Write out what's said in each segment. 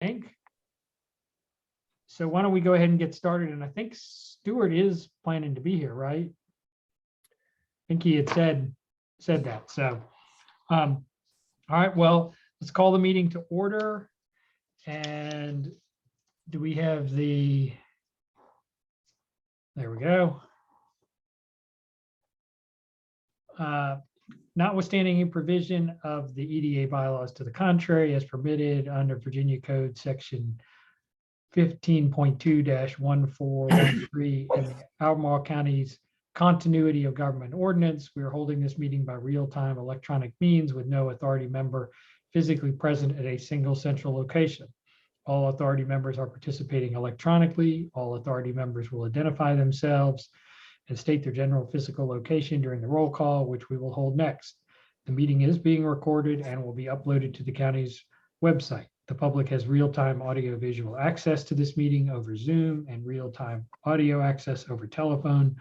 think. So why don't we go ahead and get started? And I think Stuart is planning to be here, right? I think he had said that. So, all right, well, let's call the meeting to order. And do we have there we go. Notwithstanding a provision of the EDA bylaws to the contrary, as permitted under Virginia Code Section 15.2-1413 and the Albemarle County's Continuity of Government Ordinance, we are holding this meeting by real-time electronic means with no authority member physically present at a single central location. All authority members are participating electronically. All authority members will identify themselves and state their general physical location during the roll call, which we will hold next. The meeting is being recorded and will be uploaded to the county's website. The public has real-time audio-visual access to this meeting over Zoom and real-time audio access over telephone,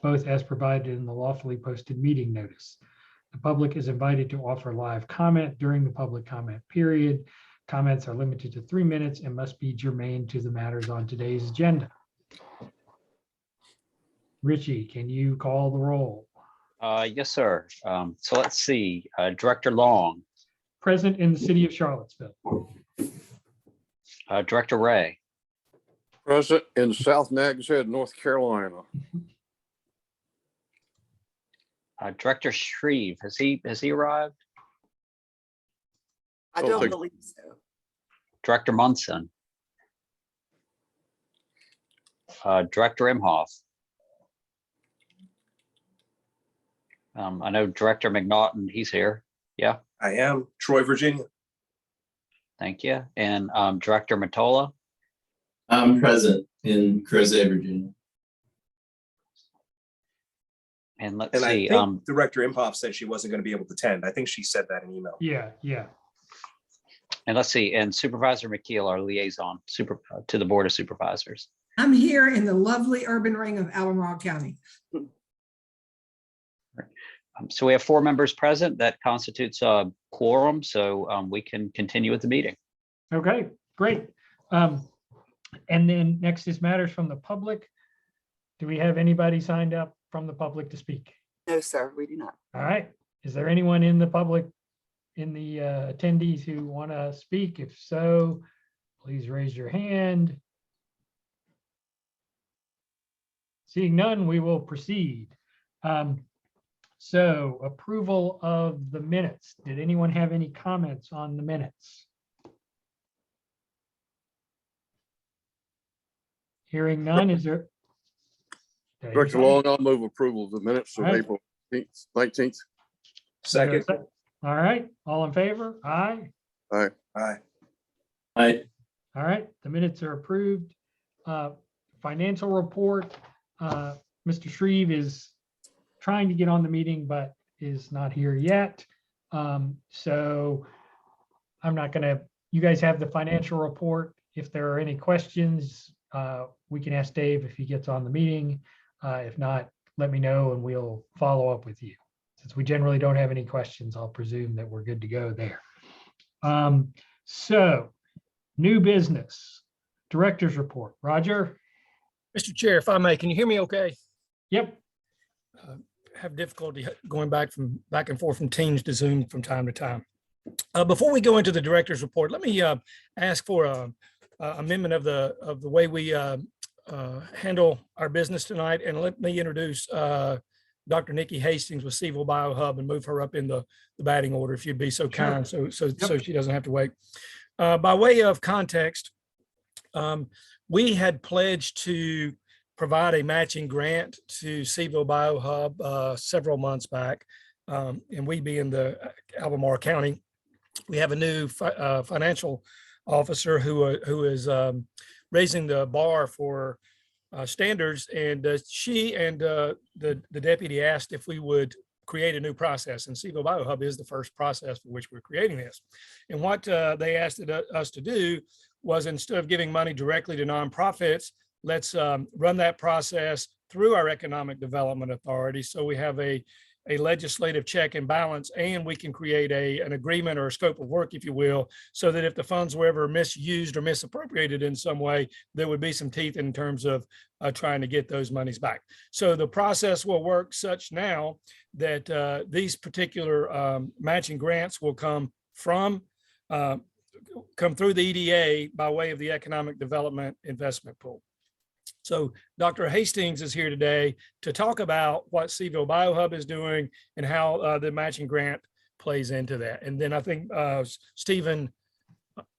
both as provided in the lawfully posted meeting notice. The public is invited to offer live comment during the public comment period. Comments are limited to 3 minutes and must be germane to the matters on today's agenda. Richie, can you call the roll? Yes, sir. So let's see. Director Long, Present in the city of Charlottesville. Director Ray, Present in South Nags Head, North Carolina. Director Shreve. Has he arrived? I don't don't think- believe so. Director Munson, Director Imhoff. I know Director McNaughton, he's here. Yeah, I am Troy, Virginia. thank you. And Director Matola, I'm present in Crozet, Virginia. and let's And see. I think Director Imhoff said she wasn't going to be able to attend. I think she said that in email. Yeah. And let's see. And Supervisor McKeel, our liaison to the Board of Supervisors. I'm here in the lovely urban ring of Albemarle County. So we have 4 members present. That constitutes a quorum, so we can continue with the meeting. Okay, great. And then next is matters from the public. Do we have anybody signed up from the public to speak? No, sir, we do not. All right. Is there anyone in the public, in the attendees who want to speak? If so, please raise your hand. Seeing none, we will proceed. So approval of the minutes. Did anyone have any comments on the minutes? Hearing none, is there? Director Long, I'll move approval of the minutes of All right. April 19th. Second. All right, all in favor? Aye. Aye. I All right, the minutes are approved. Financial report. Mr. Shreve is trying to get on the meeting, but is not here yet. So I'm not gonna, you guys have the financial report. If there are any questions, we can ask Dave if he gets on the meeting. If not, let me know and we'll follow up with you. Since we generally don't have any questions, I'll presume that we're good to go there. So new business, director's report. Roger? Mr. Chair, if I may, can you hear me okay? Yep. Have difficulty going back and forth from Teams to Zoom from time to time. Before we go into the director's report, let me ask for a amendment of the way we handle our business tonight, and let me introduce Dr. Nikki Hastings with Seville BioHub and move her up in the batting order, if you'd be so kind, so she doesn't have to wait. By way of context, we had pledged to provide a matching grant to Seville BioHub several months back, and we being the Albemarle County, we have a new financial officer who is raising the bar for standards, and she and the deputy asked if we would create a new process, and Seville BioHub is the first process for which we're creating this. And what they asked us to do was, instead of giving money directly to nonprofits, let's run that process through our Economic Development Authority. So we have a a legislative check and balance, and we can create an agreement or a scope of work, if you will, so that if the funds were ever misused or misappropriated in some way, there would be some teeth in terms of trying to get those monies back. So the process will work such now that these particular matching grants will come through the EDA by way of the Economic Development Investment Pool. So Dr. Hastings is here today to talk about what Seville BioHub is doing and how the matching grant plays into that. And then I think Stephen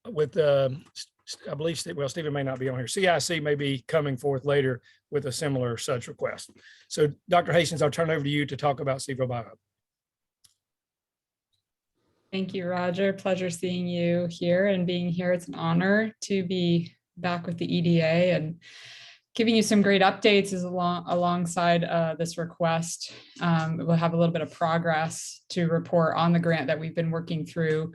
with I believe, Stephen may not be on here. CIC may be coming forth later with a similar such request. So Dr. Hastings, I'll turn over to you to talk about Seville BioHub. Thank you, Roger. Pleasure seeing you here and being here. It's an honor to be back with the EDA and giving you some great updates alongside this request. We'll have a little bit of progress to report on the grant that we've been working through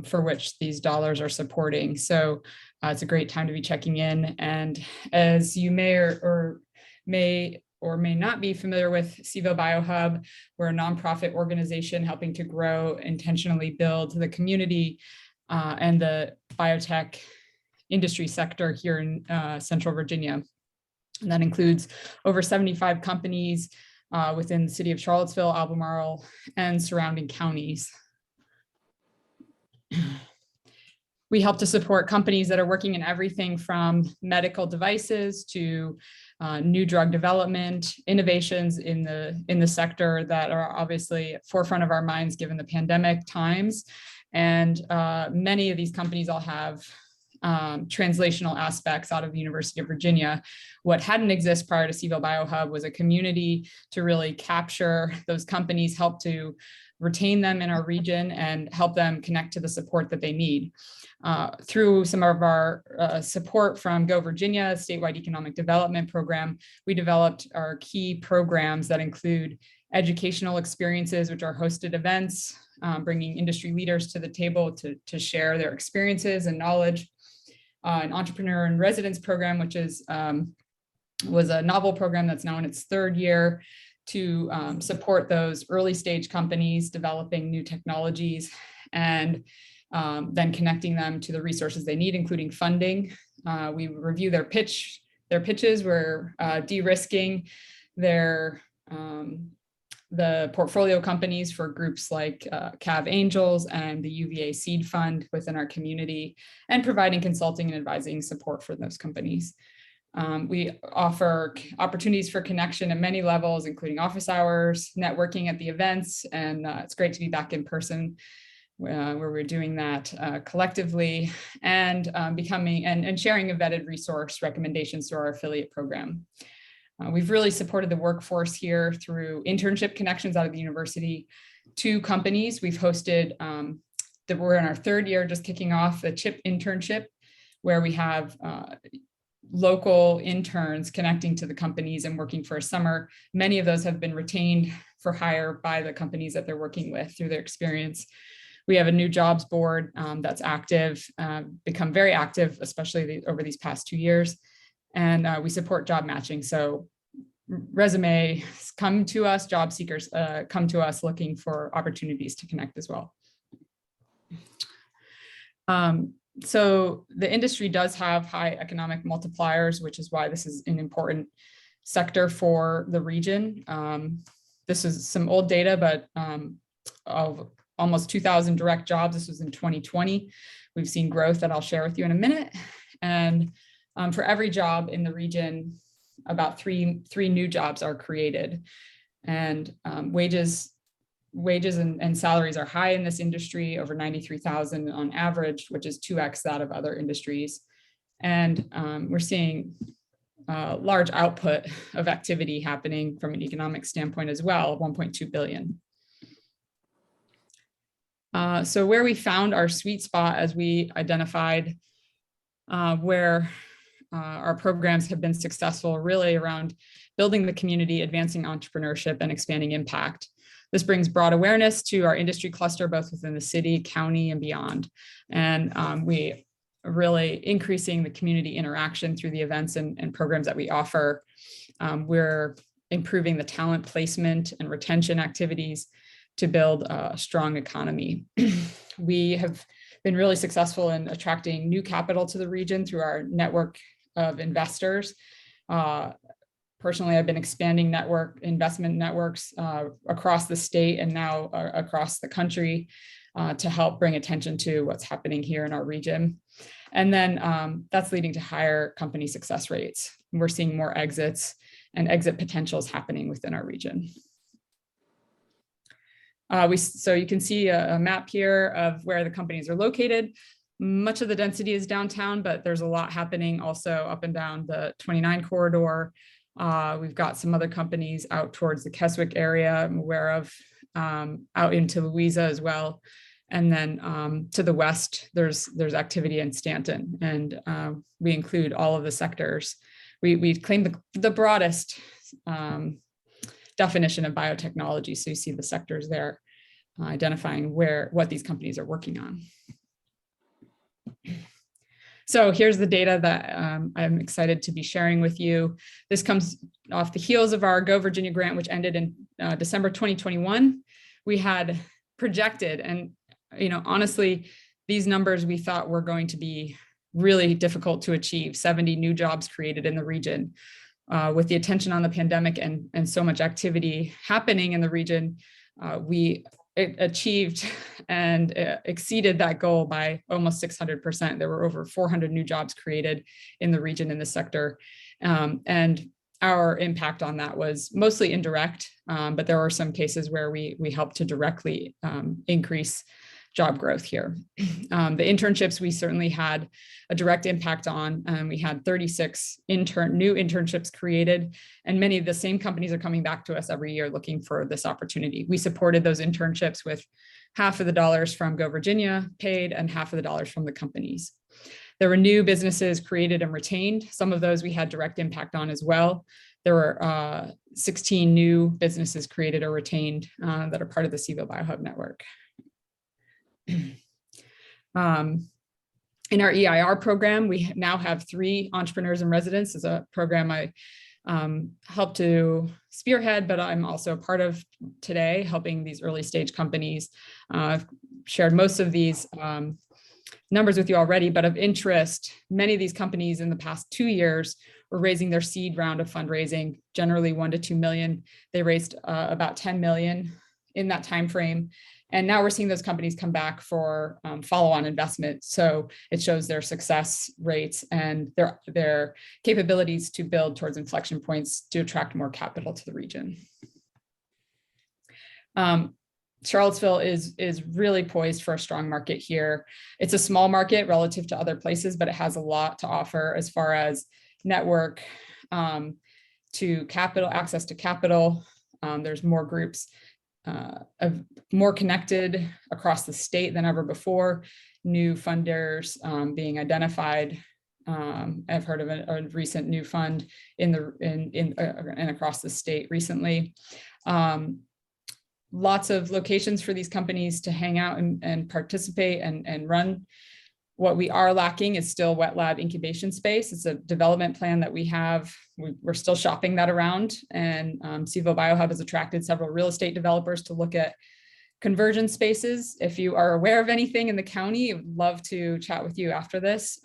for which these dollars are supporting. So it's a great time to be checking in. And as you may or may not be familiar with Seville BioHub, we're a nonprofit organization helping to grow, intentionally build the community and the biotech industry sector here in Central Virginia. And that includes over 75 companies within the city of Charlottesville, Albemarle, and surrounding counties. We help to support companies that are working in everything from medical devices to new drug development, innovations in the sector that are obviously at forefront of our minds given the pandemic times. And many of these companies all have translational aspects out of the University of Virginia. What hadn't existed prior to Seville BioHub was a community to really capture those companies, help to retain them in our region and help them connect to the support that they need. Through some of our support from Go Virginia, statewide economic development program, we developed our key programs that include educational experiences, which are hosted events, bringing industry leaders to the table to share their experiences and knowledge. An entrepreneur in residence program, which was a novel program that's now in its third year to support those early stage companies developing new technologies and then connecting them to the resources they need, including funding. We review their pitches. We're de-risking the portfolio companies for groups like CAV Angels and the UVA Seed Fund within our community, and providing consulting and advising support for those companies. We offer opportunities for connection at many levels, including office hours, networking at the events, and it's great to be back in person where we're doing that collectively and sharing a vetted resource recommendations through our affiliate program. We've really supported the workforce here through internship connections out of the university to companies. We've hosted, we're in our third year, just kicking off the CHIP internship, where we have local interns connecting to the companies and working for a summer. Many of those have been retained for hire by the companies that they're working with through their experience. We have a new jobs board that's active, become very active, especially over these past 2 years. And we support job matching. So resumes come to us, job seekers come to us looking for opportunities to connect as well. So the industry does have high economic multipliers, which is why this is an important sector for the region. This is some old data, but of almost 2,000 direct jobs. This was in 2020. We've seen growth that I'll share with you in a minute. And for every job in the region, about three new jobs are created. And wages and salaries are high in this industry, over 93,000 on average, which is 2x that of other industries. And we're seeing large output of activity happening from an economic standpoint as well, 1.2 billion. So where we found our sweet spot as we identified where our programs have been successful, really around building the community, advancing entrepreneurship, and expanding impact. This brings broad awareness to our industry cluster, both within the city, county, and beyond. And we are really increasing the community interaction through the events and programs that we offer. We're improving the talent placement and retention activities to build a strong economy. We have been really successful in attracting new capital to the region through our network of investors. Personally, I've been expanding investment networks across the state and now across the country to help bring attention to what's happening here in our region. And then that's leading to higher company success rates. We're seeing more exits and exit potentials happening within our region. So you can see a map here of where the companies are located. Much of the density is downtown, but there's a lot happening also up and down the 29 corridor. We've got some other companies out towards the Keswick area I'm aware of, out into Louisa as well. And then to the west, there's activity in Stanton, and we include all of the sectors. We claim the broadest definition of biotechnology. So you see the sectors there, identifying what these companies are working on. So here's the data that I'm excited to be sharing with you. This comes off the heels of our Go Virginia grant, which ended in December 2021. We had projected, and honestly, these numbers we thought were going to be really difficult to achieve, 70 new jobs created in the region. With the attention on the pandemic and so much activity happening in the region, we achieved and exceeded that goal by almost 600%. There were over 400 new jobs created in the region in the sector. And our impact on that was mostly indirect, but there were some cases where we helped to directly increase job growth here. The internships we certainly had a direct impact on. We had 36 new internships created, and many of the same companies are coming back to us every year looking for this opportunity. We supported those internships with half of the dollars from Go Virginia paid and half of the dollars from the companies. There were new businesses created and retained. Some of those we had direct impact on as well. There were 16 new businesses created or retained that are part of the CVille BioHub network. In our EIR program, we now have 3 entrepreneurs in residence. It's a program I helped to spearhead, but I'm also a part of today, helping these early stage companies. I've shared most of these numbers with you already, but of interest, many of these companies in the past 2 years were raising their seed round of fundraising, generally 1 to 2 million. They raised about 10 million in that time frame. And now we're seeing those companies come back for follow-on investment. So it shows their success rates and their capabilities to build towards inflection points to attract more capital to the region. Charlottesville is really poised for a strong market here. It's a small market relative to other places, but it has a lot to offer as far as network to capital, access to capital. There's more groups more connected across the state than ever before. New funders being identified. I've heard of a recent new fund in across the state recently. Lots of locations for these companies to hang out and participate and run. What we are lacking is still wet lab incubation space. It's a development plan that we have. We're still shopping that around, and CVille BioHub has attracted several real estate developers to look at conversion spaces. If you are aware of anything in the county, I would love to chat with you after this.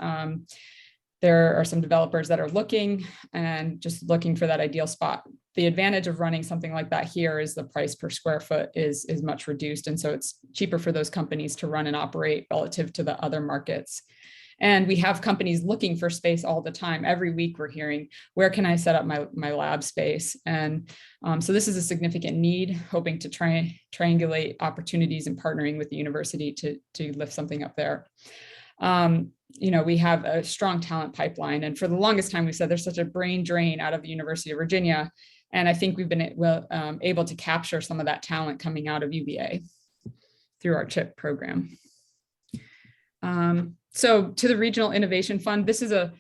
There are some developers that are looking for that ideal spot. The advantage of running something like that here is the price per square foot is much reduced. And so it's cheaper for those companies to run and operate relative to the other markets. And we have companies looking for space all the time. Every week we're hearing, where can I set up my lab space? And so this is a significant need, hoping to triangulate opportunities and partnering with the university to lift something up there. We have a strong talent pipeline. And for the longest time, we said there's such a brain drain out of the University of Virginia. And I think we've been able to capture some of that talent coming out of UVA through our CHIP program. So to the Regional Innovation Fund, this is a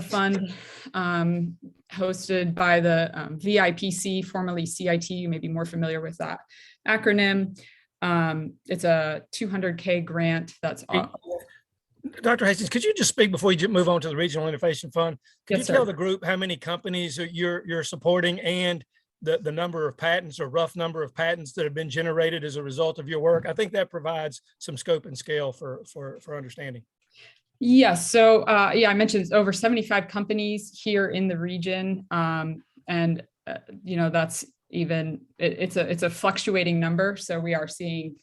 fund hosted by the VIPC, formerly CIT. You may be more familiar with that acronym. It's a $200K grant that's Dr. Hastings, could you just speak before you move on to the Regional Innovation Fund? Could Yes, you tell sir. the group how many companies you're supporting and the number of patents or rough number of patents that have been generated as a result of your work? I think that provides some scope and scale for understanding. Yes. So yeah, I mentioned it's over 75 companies here in the region. And that's even, it's a fluctuating number. So we are seeing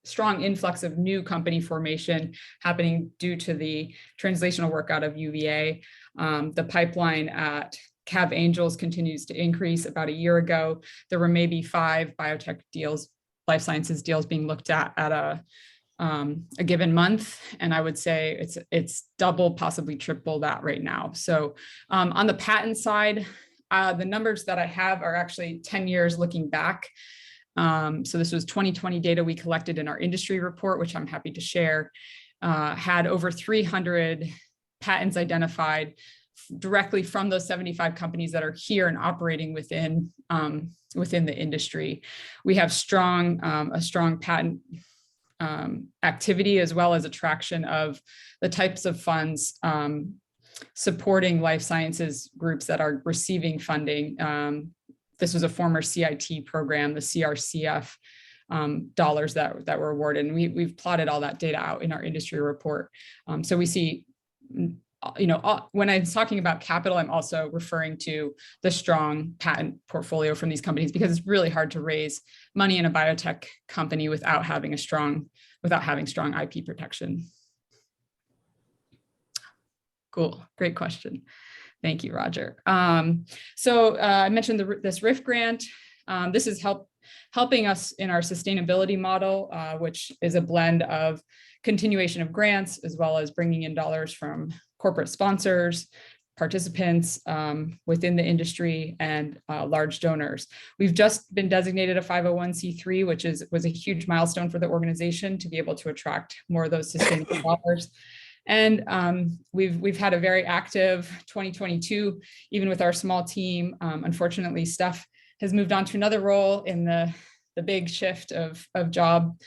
strong influx of new company formation happening due to the translational work out of UVA. The pipeline at Cav Angels continues to increase. About a year ago, there were maybe 5 biotech deals, life sciences deals being looked at a given month. And I would say it's double, possibly triple that right now. So on the patent side, the numbers that I have are actually 10 years looking back. So this was 2020 data we collected in our industry report, which I'm happy to share, had over 300 patents identified directly from those 75 companies that are here and operating within the industry. We have a strong patent activity, as well as attraction of the types of funds supporting life sciences groups that are receiving funding. This was a former CIT program, the CRCF dollars that were awarded. And we've plotted all that data out in our industry report. So we see, when I'm talking about capital, I'm also referring to the strong patent portfolio from these companies, because it's really hard to raise money in a biotech company without having strong IP protection. Cool, great question. Thank you, Roger. So I mentioned this RIF grant. This is helping us in our sustainability model, which is a blend of continuation of grants, as well as bringing in dollars from corporate sponsors, participants within the industry, and large donors. We've just been designated a 501c3, which was a huge milestone for the organization to be able to attract more of those sustainable dollars. And we've had a very active 2022, even with our small team. Unfortunately, Steph has moved on to another role in the big shift of job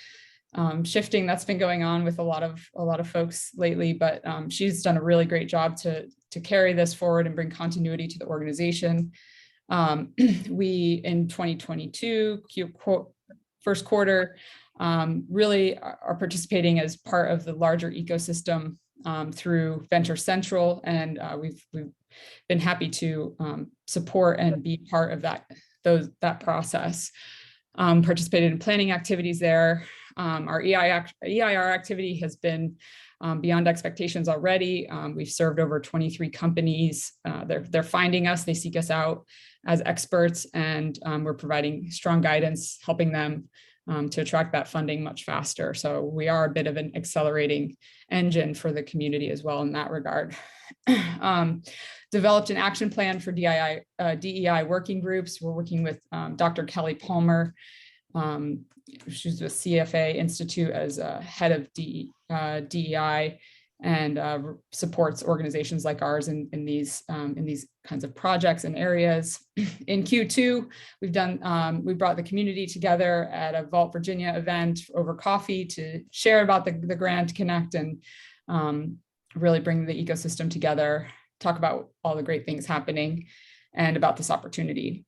shifting that's been going on with a lot of folks lately. But she's done a really great job to carry this forward and bring continuity to the organization. We, in 2022, first quarter, really are participating as part of the larger ecosystem through Venture Central, and we've been happy to support and be part of that process. Participated in planning activities there. Our EIR activity has been beyond expectations already. We've served over 23 companies. They're finding us, they seek us out as experts, and we're providing strong guidance, helping them to attract that funding much faster. So we are a bit of an accelerating engine for the community as well in that regard. Developed an action plan for DEI working groups. We're working with Dr. Kelly Palmer. She's with CFA Institute as head of DEI, and supports organizations like ours in these kinds of projects and areas. In Q2, we brought the community together at a Vault Virginia event over coffee to share about the grant, connect, and really bring the ecosystem together, talk about all the great things happening and about this opportunity.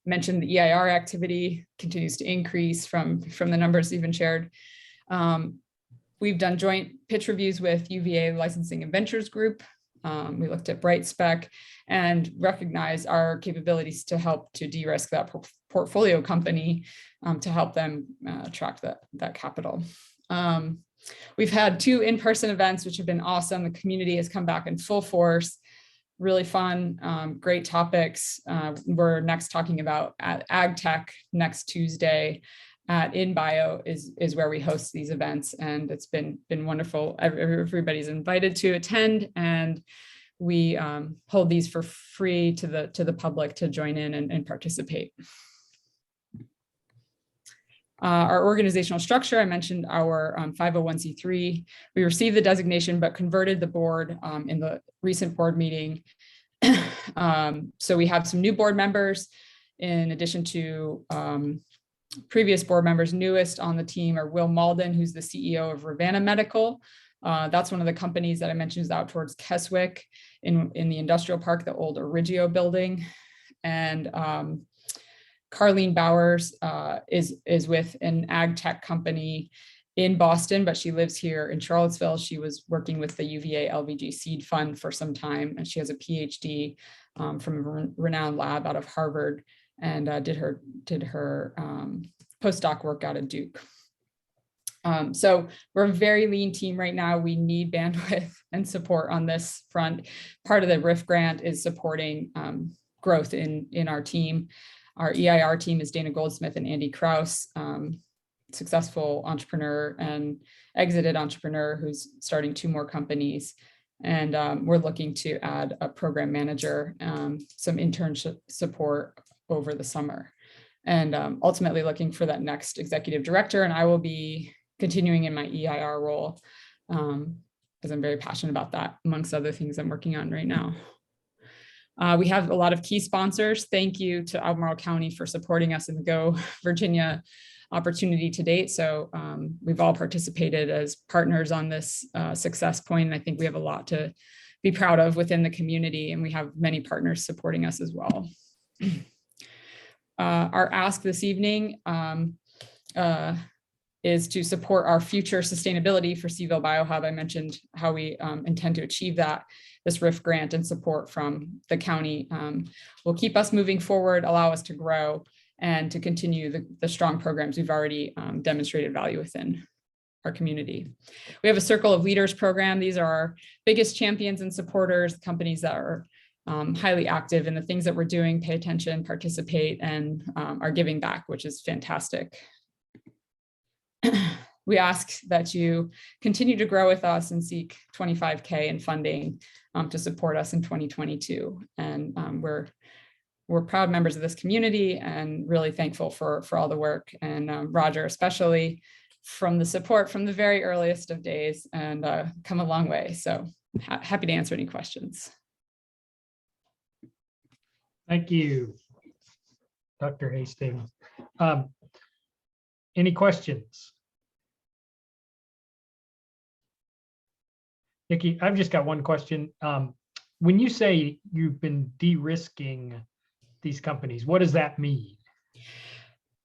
Mentioned the EIR activity continues to increase from the numbers even shared. We've done joint pitch reviews with UVA Licensing and Ventures Group. We looked at Bright Spec and recognized our capabilities to help to de-risk that portfolio company to help them attract that capital. We've had 2 in-person events, which have been awesome. The community has come back in full force. Really fun, great topics. We're next talking about ag tech next Tuesday at InBio is where we host these events, and it's been wonderful. Everybody's invited to attend, and we hold these for free to the public to join in and participate. Our organizational structure, I mentioned our 501c3. We received the designation, but converted the board in the recent board meeting. So we have some new board members, in addition to previous board members. Newest on the team are Will Malden, who's the CEO of Ravanna Medical. That's one of the companies that I mentioned is out towards Keswick. in the industrial park, the old Origio building. And Carlene Bowers is with an ag tech company in Boston, but she lives here in Charlottesville. She was working with the UVA LVG Seed Fund for some time, and she has a PhD from a renowned lab out of Harvard, and did her postdoc work out of Duke. So we're a very lean team right now. We need bandwidth and support on this front. Part of the RIF grant is supporting growth in our team. Our EIR team is Dana Goldsmith and Andy Kraus, successful entrepreneur and exited entrepreneur who's starting 2 more companies. And we're looking to add a program manager, some internship support over the summer, and ultimately looking for that next executive director. And I will be continuing in my EIR role because I'm very passionate about that, amongst other things I'm working on right now. We have a lot of key sponsors. Thank you to Albemarle County for supporting us in the Go Virginia opportunity to date. So we've all participated as partners on this success point. And I think we have a lot to be proud of within the community, and we have many partners supporting us as well. Our ask this evening is to support our future sustainability for Seaville Biohub. I mentioned how we intend to achieve that. This RIF grant and support from the county will keep us moving forward, allow us to grow, and to continue the strong programs we've already demonstrated value within our community. We have a Circle of Leaders program. These are our biggest champions and supporters, companies that are highly active in the things that we're doing, pay attention, participate, and are giving back, which is fantastic. We ask that you continue to grow with us and seek $25K in funding to support us in 2022. And we're proud members of this community and really thankful for all the work. And Roger, especially from the support from the very earliest of days, and come a long way. So happy to answer any questions. Thank you, Dr. Hastings. Any questions? Nikki, I've just got one question. When you say you've been de-risking these companies, what does that mean?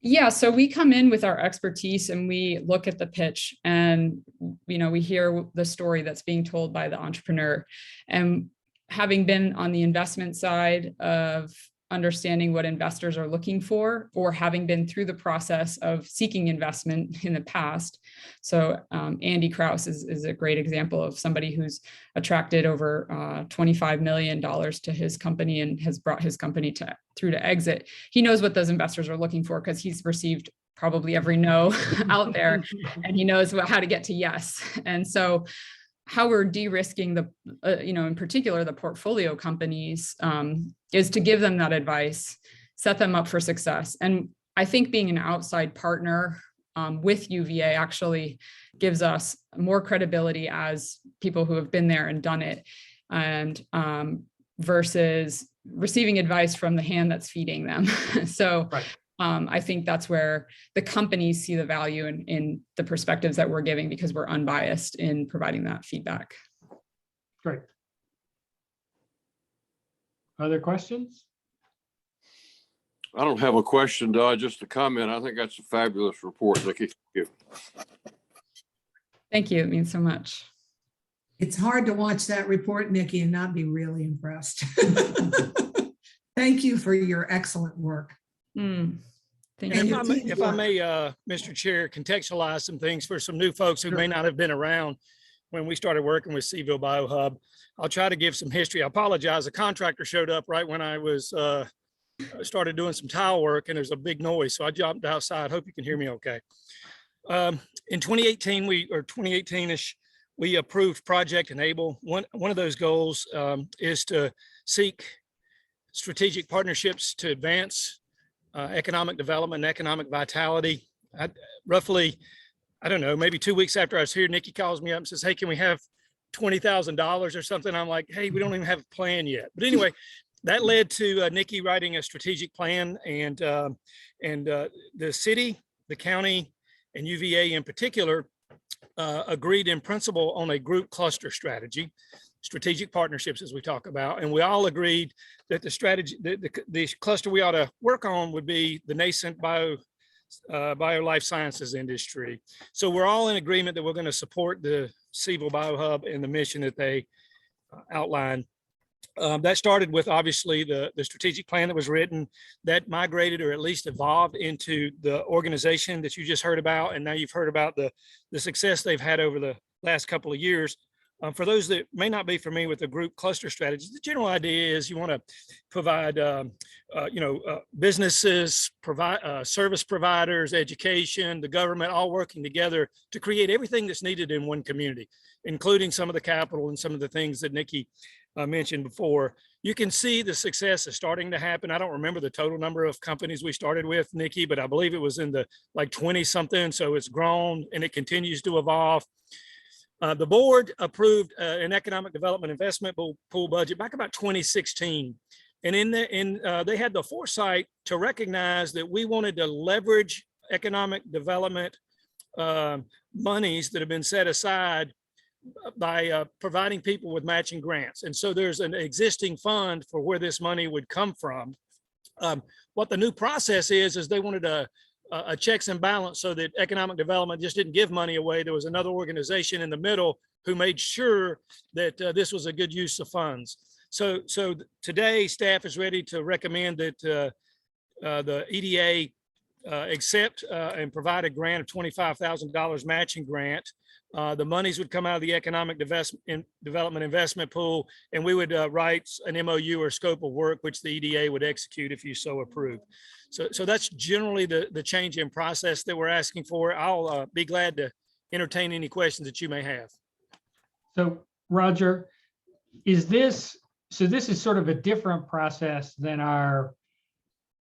Yeah, so we come in with our expertise and we look at the pitch, and we hear the story that's being told by the entrepreneur. And having been on the investment side of understanding what investors are looking for, or having been through the process of seeking investment in the past. So Andy Kraus is a great example of somebody who's attracted over $25 million to his company and has brought his company through to exit. He knows what those investors are looking for because he's received probably every no out there, and he knows how to get to yes. And so how we're de-risking in particular, the portfolio companies is to give them that advice, set them up for success. And I think being an outside partner with UVA actually gives us more credibility as people who have been there and done it, and versus receiving advice from the hand that's feeding them. So right. I think that's where the companies see the value in the perspectives that we're giving, because we're unbiased in providing that feedback. Great. Other questions? I don't have a question, just a comment. I think that's a fabulous report, Nikki. Thank you. It means so much. It's hard to watch that report, Nikki, and not be really impressed. Thank you for your excellent work. Thank you. you. If I may, Mr. Chair, contextualize some things for some new folks who may not have been around when we started working with Seaville Biohub. I'll try to give some history. I apologize. A contractor showed up right when I was started doing some tile work, and there's a big noise, so I jumped outside. Hope you can hear me okay. In 2018, 2018-ish, we approved Project Enable. One of those goals is to seek strategic partnerships to advance economic development and economic vitality. Roughly, I don't know, maybe 2 weeks after I was here, Nikki calls me up and says, hey, can we have $20,000 or something? I'm like, hey, we don't even have a plan yet. But anyway, that led to Nikki writing a strategic plan, and the city, the county, and UVA in particular agreed in principle on a group cluster strategy. strategic partnerships, as we talk about. And we all agreed that the strategy, the cluster we ought to work on would be the nascent bio life sciences industry. So we're all in agreement that we're going to support the Seville BioHub and the mission that they outlined. That started with obviously the strategic plan that was written, that migrated or at least evolved into the organization that you just heard about. And now you've heard about the success they've had over the last couple of years. For those that may not be familiar with the group cluster strategy, the general idea is you want to provide, businesses, service providers, education, the government, all working together to create everything that's needed in one community, including some of the capital and some of the things that Nikki mentioned before. You can see the success is starting to happen. I don't remember the total number of companies we started with, Nikki, but I believe it was in the like 20 something. So it's grown and it continues to evolve. The board approved an economic development investment pool budget back about 2016. And they had the foresight to recognize that we wanted to leverage economic development monies that have been set aside by providing people with matching grants. And so there's an existing fund for where this money would come from. What the new process is they wanted a checks and balance so that economic development just didn't give money away. There was another organization in the middle who made sure that this was a good use of funds. So today staff is ready to recommend that the EDA accept and provide a grant of $25,000 matching grant. The monies would come out of the economic development investment pool, and we would write an MOU or scope of work, which the EDA would execute if you so approve. So that's generally the change in process that we're asking for. I'll be glad to entertain any questions that you may have. So Roger, this is sort of a different process than our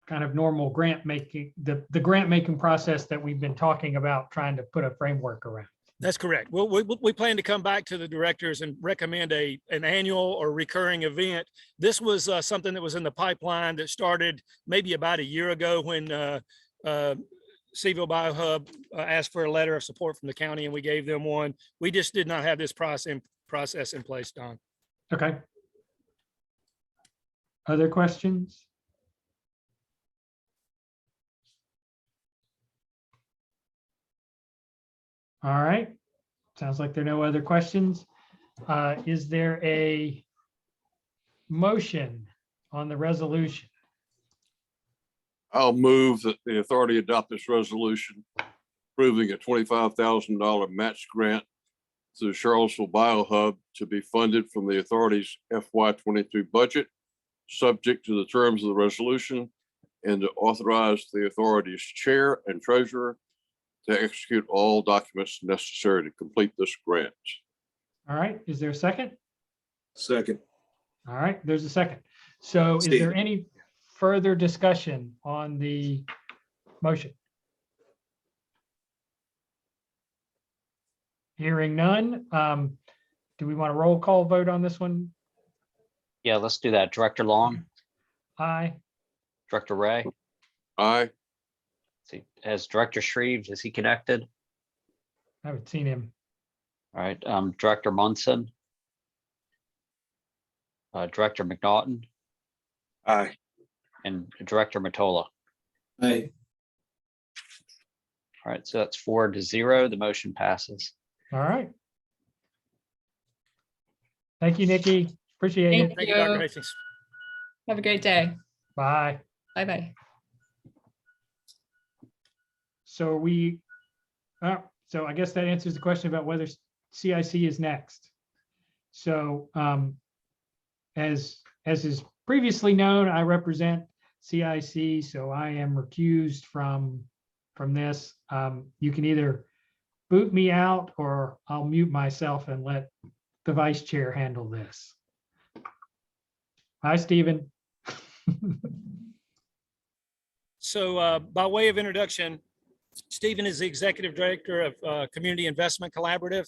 kind of normal grant making, the grant making process that we've been talking about, trying to put a framework around. That's correct. Well, we plan to come back to the directors and recommend an annual or recurring event. This was something that was in the pipeline that started maybe about a year ago when Seville BioHub asked for a letter of support from the county, and we gave them one. We just did not have this process in place, Don. Okay. Other questions? All right. Sounds like there are no other questions. Is there a motion on the resolution? I'll move that the authority adopt this resolution approving a $25,000 match grant to the Charlottesville BioHub to be funded from the authority's FY23 budget, subject to the terms of the resolution, and to authorize the authority's chair and treasurer to execute all documents necessary to complete this grant. All right. Is there a second? Second. All right. There's a second. So is there any further discussion on the motion? Hearing none. Do we want a roll call vote on this one? Yeah, let's do that. Director Long, Aye. Director Ray, Aye. as Director Shreve, is he connected? I haven't seen him. All right, Director Munson, Director McNaughton, Aye. and Director Matola. Aye. All right, so that's 4-0. The motion passes. All right. Thank you, Nikki. Appreciate it. Thank you, Dr. Hastings. Have a great day. Bye. Bye-bye. So so I guess that answers the question about whether CIC is next. So as is previously known, I represent CIC, so I am recused from this. You can either boot me out or I'll mute myself and let the vice chair handle this. Hi, Stephen. So by way of introduction, Stephen is the Executive Director of Community Investment Collaborative.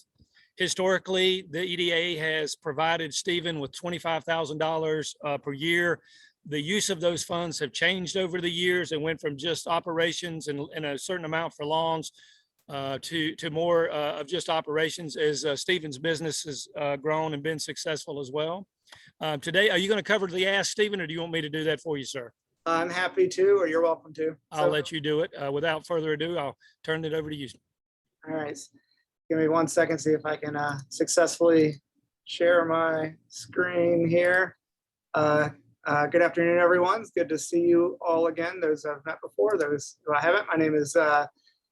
Historically, the EDA has provided Stephen with $25,000 per year. The use of those funds have changed over the years and went from just operations and a certain amount for lawns to more of just operations as Stephen's business has grown and been successful as well. Today, are you going to cover the ask, Stephen, or do you want me to do that for you, sir? I'm happy to, or you're welcome to. I'll let you do it. Without further ado, I'll turn it over to you. All right. Give me 1 second, see if I can successfully share my screen here. Good afternoon, everyone. It's good to see you all again. Those I've met before, those who I haven't. My name is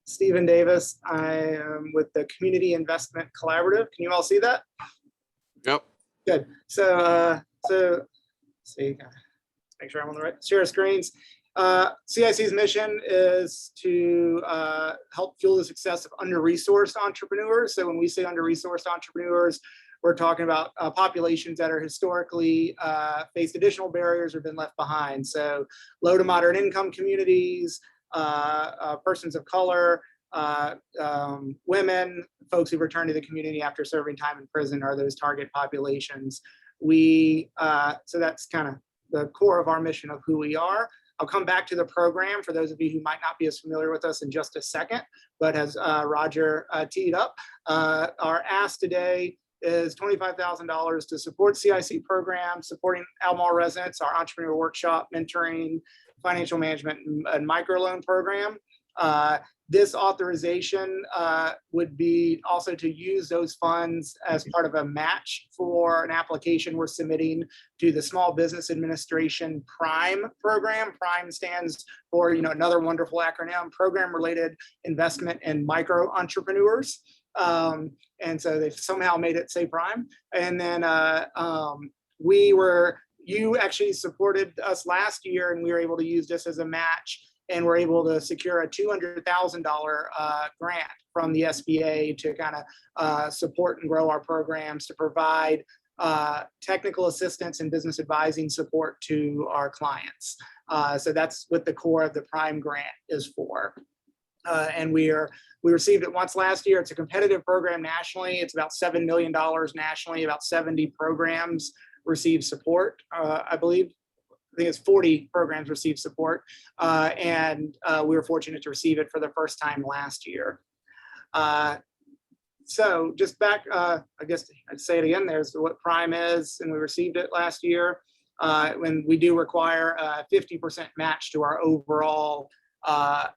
Stephen Davis. I am with the Community Investment Collaborative. Can you all see that? Yep. Good. So let's see, make sure I'm on the right share screens. CIC's mission is to help fuel the success of under-resourced entrepreneurs. So when we say under-resourced entrepreneurs, we're talking about populations that are historically faced additional barriers or been left behind. So low to moderate income communities, persons of color, women, folks who return to the community after serving time in prison are those target populations. So that's kind of the core of our mission of who we are. I'll come back to the program for those of you who might not be as familiar with us in just a second, but as Roger teed up, our ask today is $25,000 to support CIC programs, supporting Albemarle residents, our entrepreneur workshop, mentoring, financial management, and microloan program. This authorization would be also to use those funds as part of a match for an application we're submitting to the Small Business Administration PRIME program. PRIME stands for, another wonderful acronym, Program Related Investment in Micro Entrepreneurs. And so they've somehow made it say PRIME. And then you actually supported us last year, and we were able to use this as a match, and we're able to secure a $200,000 grant from the SBA to kind of support and grow our programs, to provide technical assistance and business advising support to our clients. So that's what the core of the PRIME grant is for. And we received it once last year. It's a competitive program nationally. It's about $7 million nationally. About 70 programs receive support, I believe. I think it's 40 programs receive support. And we were fortunate to receive it for the first time last year. So just back, I guess I'd say it again, there's what PRIME is, and we received it last year. When we do require a 50% match to our overall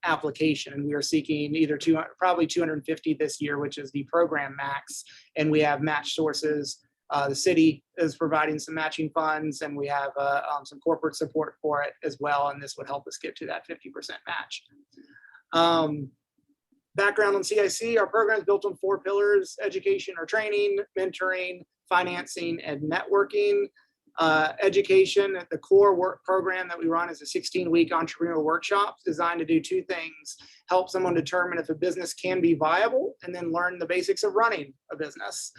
application, and we are seeking either probably 250 this year, which is the program max, and we have match sources. The city is providing some matching funds, and we have some corporate support for it as well, and this would help us get to that 50% match. Background on CIC, our program is built on 4 pillars: education or training, mentoring, financing, and networking. Education, the core work program that we run is a 16-week entrepreneur workshop designed to do 2 things: help someone determine if a business can be viable, and then learn the basics of running a business.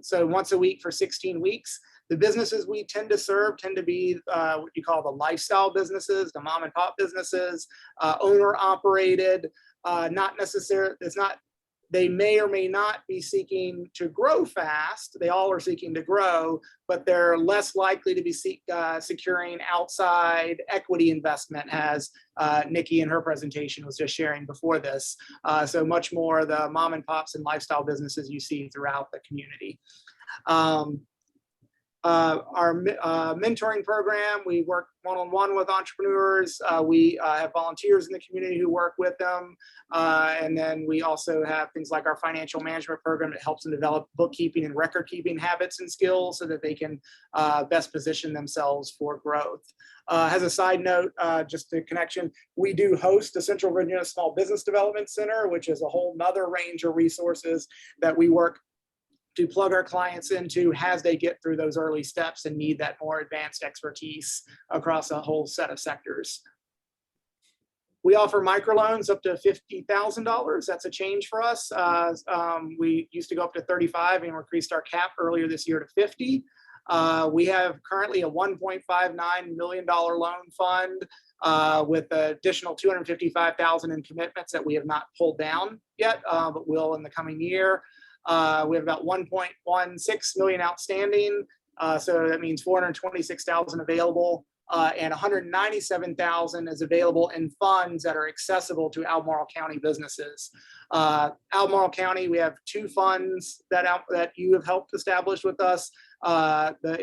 So once a week for 16 weeks. The businesses we tend to serve tend to be what you call the lifestyle businesses, the mom and pop businesses, owner operated, not necessarily, they may or may not be seeking to grow fast. They all are seeking to grow, but they're less likely to be securing outside equity investment, as Nikki in her presentation was just sharing before this. So much more the mom and pops and lifestyle businesses you see throughout the community. Our mentoring program, we work one-on-one with entrepreneurs. We have volunteers in the community who work with them. And then we also have things like our financial management program that helps them develop bookkeeping and record keeping habits and skills so that they can best position themselves for growth. As a side note, just a connection, we do host the Central Virginia Small Business Development Center, which is a whole nother range of resources that we work to plug our clients into as they get through those early steps and need that more advanced expertise across a whole set of sectors. We offer microloans up to $50,000. That's a change for us. We used to go up to 35 and increased our cap earlier this year to 50. We have currently a $1.59 million loan fund with additional $255,000 in commitments that we have not pulled down yet, but will in the coming year. We have about 1.16 million outstanding. So that means 426,000 available and 197,000 is available in funds that are accessible to Albemarle County businesses. Albemarle County, we have 2 funds that you have helped establish with us.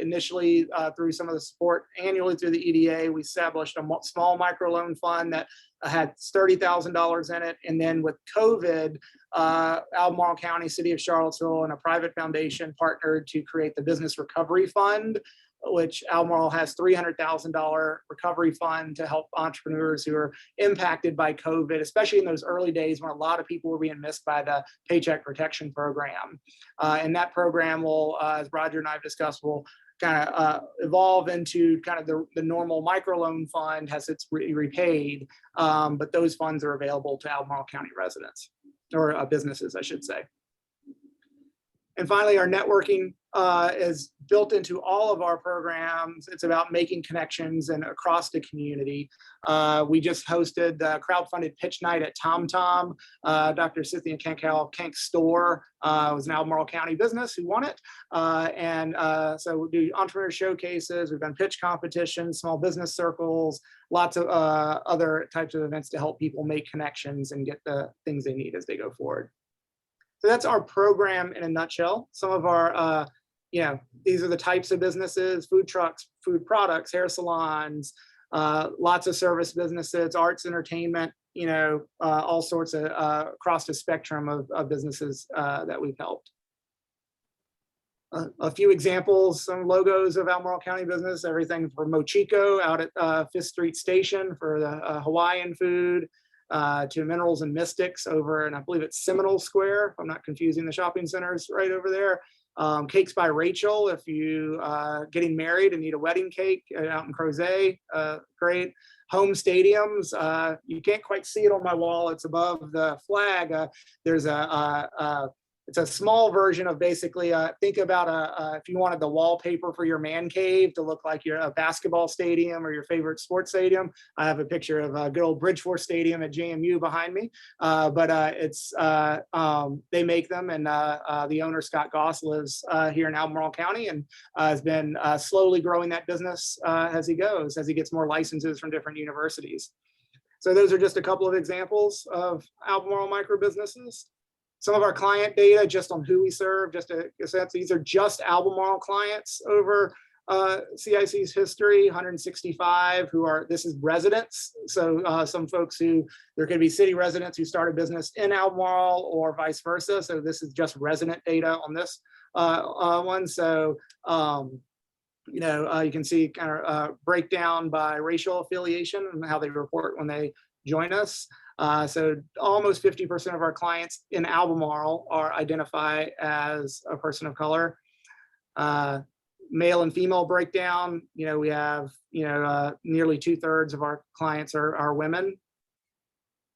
Initially through some of the support annually through the EDA, we established a small microloan fund that had $30,000 in it. And then with COVID, Albemarle County, City of Charlottesville, and a private foundation partnered to create the Business Recovery Fund, which Albemarle has $300,000 recovery fund to help entrepreneurs who are impacted by COVID, especially in those early days when a lot of people were being missed by the Paycheck Protection Program. And that program will, as Roger and I have discussed, will kind of evolve into kind of the normal microloan fund as it's repaid. But those funds are available to Albemarle County residents or businesses, I should say. And finally, our networking is built into all of our programs. It's about making connections and across the community. We just hosted the crowdfunded pitch night at TomTom. Dr. Cynthia Kank's store was an Albemarle County business who won it. So we do entrepreneur showcases. We've done pitch competitions, small business circles, lots of other types of events to help people make connections and get the things they need as they go forward. So that's our program in a nutshell. Some of our, these are the types of businesses: food trucks, food products, hair salons, lots of service businesses, arts, entertainment, all sorts of across the spectrum of businesses that we've helped. A few examples, some logos of Albemarle County business, everything from Mochico out at 5th Street Station for the Hawaiian food, to Minerals and Mystics over, and I believe it's Seminole Square, if I'm not confusing the shopping centers right over there. Cakes by Rachel, if you getting married and need a wedding cake out in Crozet, great. Home stadiums, you can't quite see it on my wall, it's above the flag. There's it's a small version of basically, think about if you wanted the wallpaper for your man cave to look like a basketball stadium or your favorite sports stadium. I have a picture of good old Bridgeforth Stadium at JMU behind me, they make them, and the owner, Scott Goss, lives here in Albemarle County and has been slowly growing that business as he goes, as he gets more licenses from different universities. So those are just a couple of examples of Albemarle micro businesses. Some of our client data, just on who we serve, just a sense, these are just Albemarle clients over CIC's history, 165 this is residents. So some folks there could be city residents who start a business in Albemarle or vice versa. So this is just resident data on this one. So, you can see kind of breakdown by racial affiliation and how they report when they join us. So almost 50% of our clients in Albemarle are identified as a person of color. Male and female breakdown, we have, nearly 2/3 of our clients are women.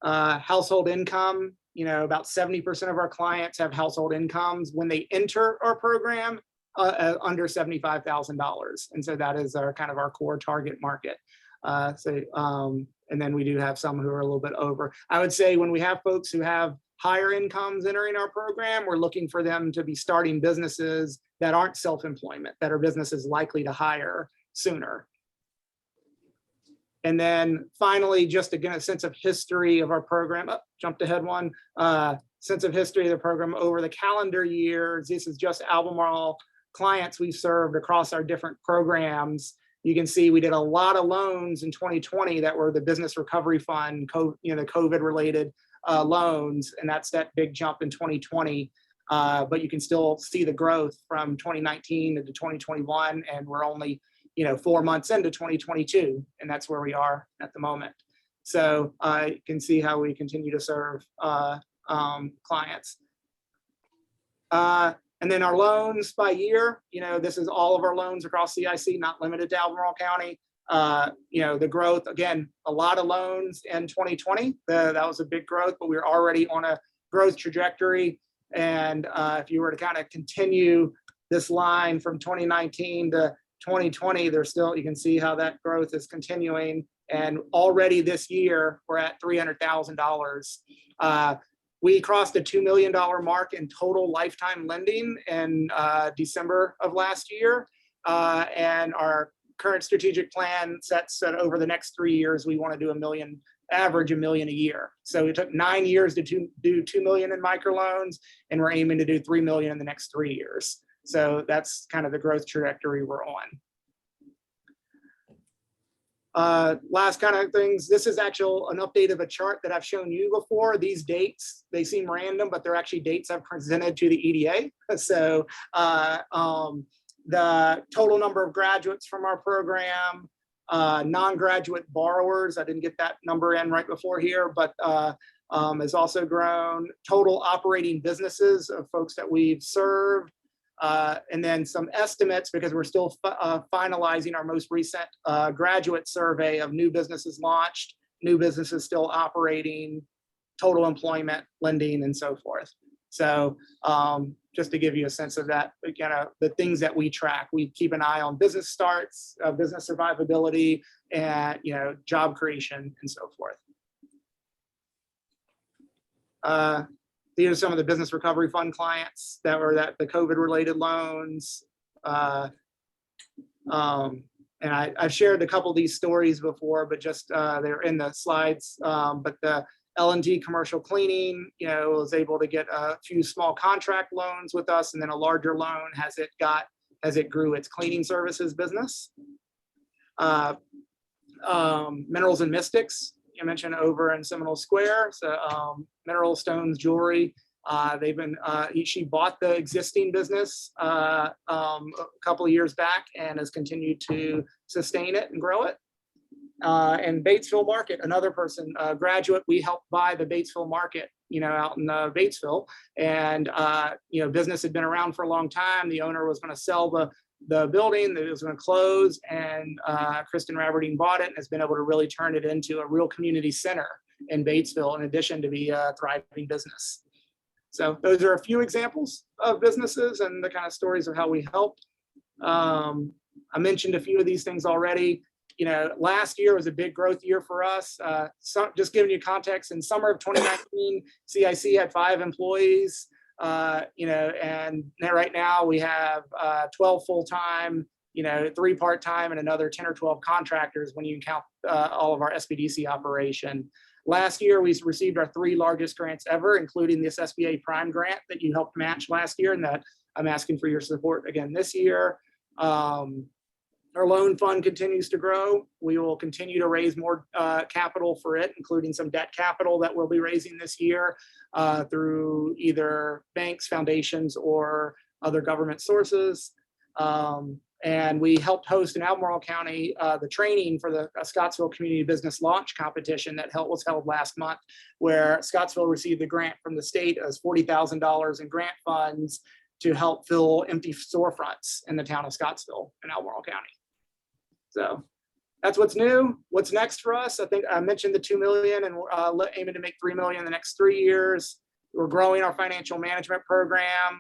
Household income, about 70% of our clients have household incomes when they enter our program under $75,000. And so that is our kind of our core target market. And then we do have some who are a little bit over. I would say when we have folks who have higher incomes entering our program, we're looking for them to be starting businesses that aren't self-employment, that are businesses likely to hire sooner. And then finally, just again, a sense of history of our program. Jumped ahead one. Sense of history of the program over the calendar years. This is just Albemarle clients we've served across our different programs. You can see we did a lot of loans in 2020 that were the Business Recovery Fund, the COVID-related loans, and that's that big jump in 2020. But you can still see the growth from 2019 into 2021, and we're only 4 months into 2022, and that's where we are at the moment. So you can see how we continue to serve clients. And then our loans by year, this is all of our loans across CIC, not limited to Albemarle County. The growth, again, a lot of loans in 2020. That was a big growth, but we're already on a growth trajectory. And if you were to kind of continue this line from 2019 to 2020, there's still, you can see how that growth is continuing. And already this year, we're at $300,000. We crossed a $2 million mark in total lifetime lending in December of last year. And our current strategic plan sets that over the next 3 years, we want to do average $1 million a year. So it took 9 years to do 2 million in microloans, and we're aiming to do 3 million in the next 3 years. So that's kind of the growth trajectory we're on. Last kind of things, this is actually an update of a chart that I've shown you before. These dates, they seem random, but they're actually dates I've presented to the EDA. So the total number of graduates from our program, non-graduate borrowers, I didn't get that number in right before here, but has also grown. Total operating businesses of folks that we've served. And then some estimates, because we're still finalizing our most recent graduate survey of new businesses launched, new businesses still operating, total employment, lending, and so forth. So just to give you a sense of that, again, the things that we track, we keep an eye on business starts, business survivability, and job creation, and so forth. These are some of the business recovery fund clients that were the COVID related loans. And I've shared a couple of these stories before, but just they're in the slides. But the L&T commercial cleaning, was able to get a few small contract loans with us, and then a larger loan as it grew its cleaning services business. Minerals and Mystics, I mentioned over in Seminole Square. So mineral stones, jewelry. She bought the existing business a couple of years back and has continued to sustain it and grow it. And Batesville Market, another person, graduate, we helped buy the Batesville Market, out in Batesville. And, business had been around for a long time. The owner was going to sell the building, that it was going to close, and Kristen Raverdeen bought it and has been able to really turn it into a real community center in Batesville, in addition to be a thriving business. So those are a few examples of businesses and the kind of stories of how we helped. I mentioned a few of these things already. Last year was a big growth year for us. Just giving you context, in summer of 2019, CIC had 5 employees. And right now we have 12 full-time, 3 part-time, and another 10 or 12 contractors when you count all of our SBDC operation. Last year, we received our 3 largest grants ever, including this SBA Prime grant that you helped match last year, and that I'm asking for your support again this year. Our loan fund continues to grow. We will continue to raise more capital for it, including some debt capital that we'll be raising this year through either banks, foundations, or other government sources. And we helped host in Albemarle County the training for the Scottsville Community Business Launch Competition that was held last month, where Scottsville received the grant from the state as $40,000 in grant funds to help fill empty storefronts in the town of Scottsville in Albemarle County. So that's what's new. What's next for us? I think I mentioned the 2 million, and we're aiming to make 3 million in the next 3 years. We're growing our financial management program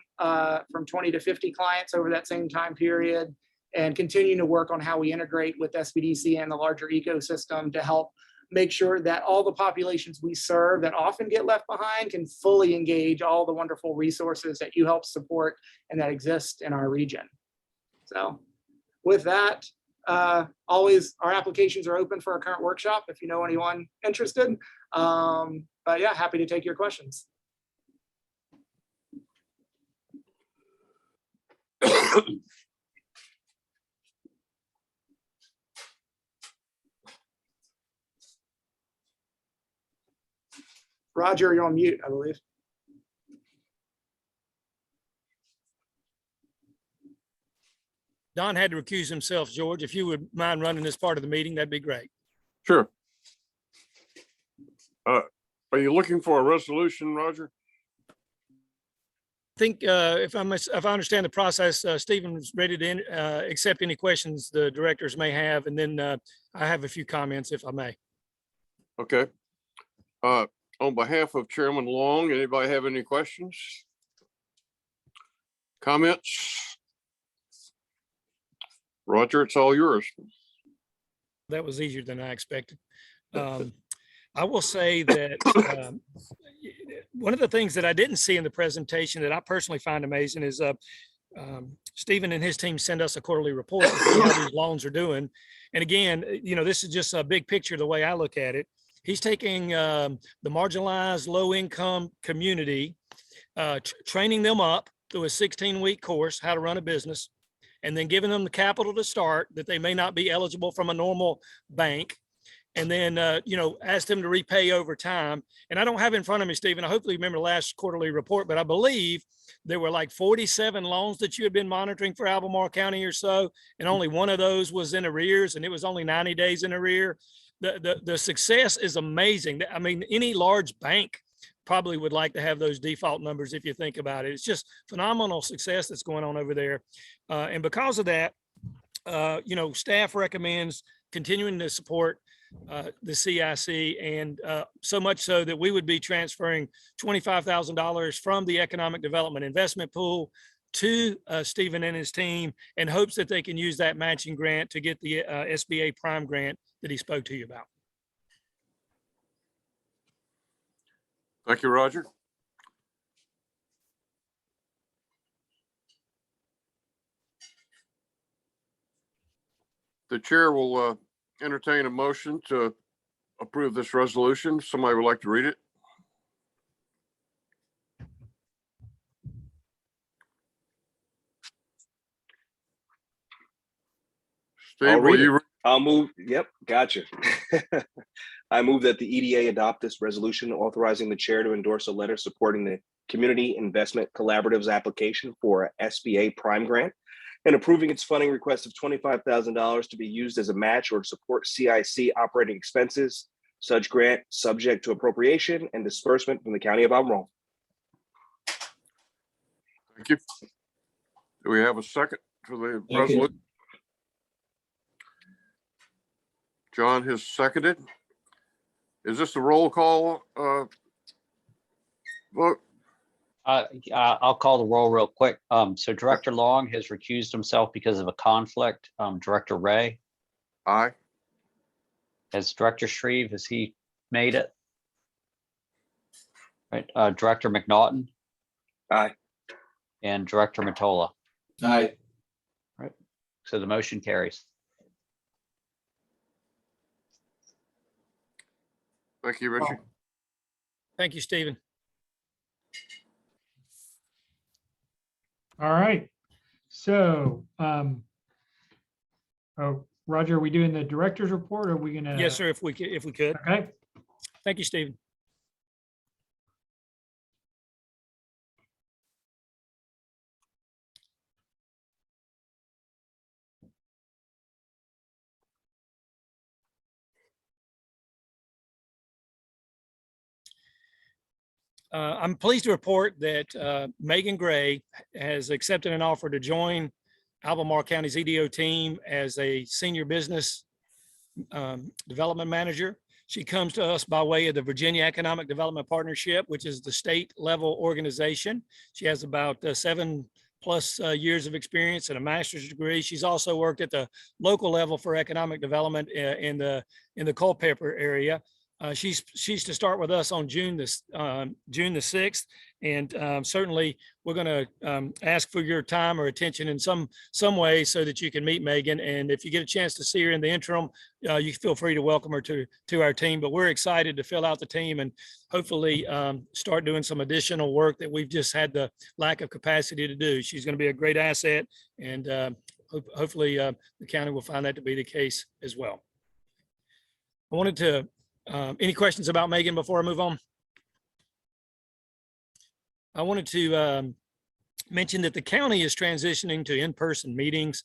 from 20 to 50 clients over that same time period, and continuing to work on how we integrate with SBDC and the larger ecosystem to help make sure that all the populations we serve that often get left behind can fully engage all the wonderful resources that you help support and that exist in our region. So with that, always our applications are open for our current workshop if you know anyone interested. But yeah, happy to take your questions. Roger, you're on mute, I believe. Don had to recuse himself, George. If you would mind running this part of the meeting, that'd be great. Sure. Are you looking for a resolution, Roger? I think if I understand the process, Stephen's ready to accept any questions the directors may have, and then I have a few comments if I may. Okay. On behalf of Chairman Long, anybody have any questions? Comments? Roger, it's all yours. That was easier than I expected. I will say that one of the things that I didn't see in the presentation that I personally find amazing is Stephen and his team send us a quarterly report to see how these loans are doing. And again, this is just a big picture the way I look at it. He's taking the marginalized low-income community, training them up through a 16-week course, how to run a business, and then giving them the capital to start that they may not be eligible from a normal bank. And then, ask them to repay over time. And I don't have in front of me, Stephen, I hopefully remember the last quarterly report, but I believe there were like 47 loans that you had been monitoring for Albemarle County or so, and only one of those was in arrears, and it was only 90 days in arrear. The success is amazing. I mean, any large bank probably would like to have those default numbers if you think about it. It's just phenomenal success that's going on over there. And because of that, staff recommends continuing to support the CIC, and so much so that we would be transferring $25,000 from the Economic Development Investment Pool to Stephen and his team, in hopes that they can use that matching grant to get the SBA prime grant that he spoke to you about. Thank you, Roger. The chair will entertain a motion to approve this resolution. Somebody would like to read it? Steve, will you? I'll move. Yep, gotcha. I move that the EDA adopt this resolution authorizing the chair to endorse a letter supporting the Community Investment Collaboratives application for a SBA prime grant and approving its funding request of $25,000 to be used as a match or to support CIC operating expenses. Such grant subject to appropriation and disbursement from the County of Albemarle. Thank you. Do we have a second for the resolution? John has seconded. Is this a roll call vote? I'll call the roll real quick. So Director Long has recused himself because of a conflict. Director Ray. Aye. Has Director Shreve, has he made it? Right. Director McNaughton. Aye. And Director Matola. Aye. Right. So the motion carries. Thank you, Richie. Thank you, Stephen. All right. So, Roger, are we doing the director's report, or are we gonna? Yes, sir, if we could. Okay. Thank you, Stephen. I'm pleased to report that Megan Gray has accepted an offer to join Albemarle County's EDO team as a senior business development manager. She comes to us by way of the Virginia Economic Development Partnership, which is the state level organization. She has about 7+ years of experience and a master's degree. She's also worked at the local level for economic development in the Culpeper area. She's to start with us on June the 6th, and certainly we're going to ask for your time or attention in some way so that you can meet Megan. And if you get a chance to see her in the interim, you feel free to welcome her to our team. But we're excited to fill out the team and hopefully start doing some additional work that we've just had the lack of capacity to do. She's going to be a great asset, and hopefully the county will find that to be the case as well. I wanted to any questions about Megan before I move on? I wanted to mention that the county is transitioning to in-person meetings.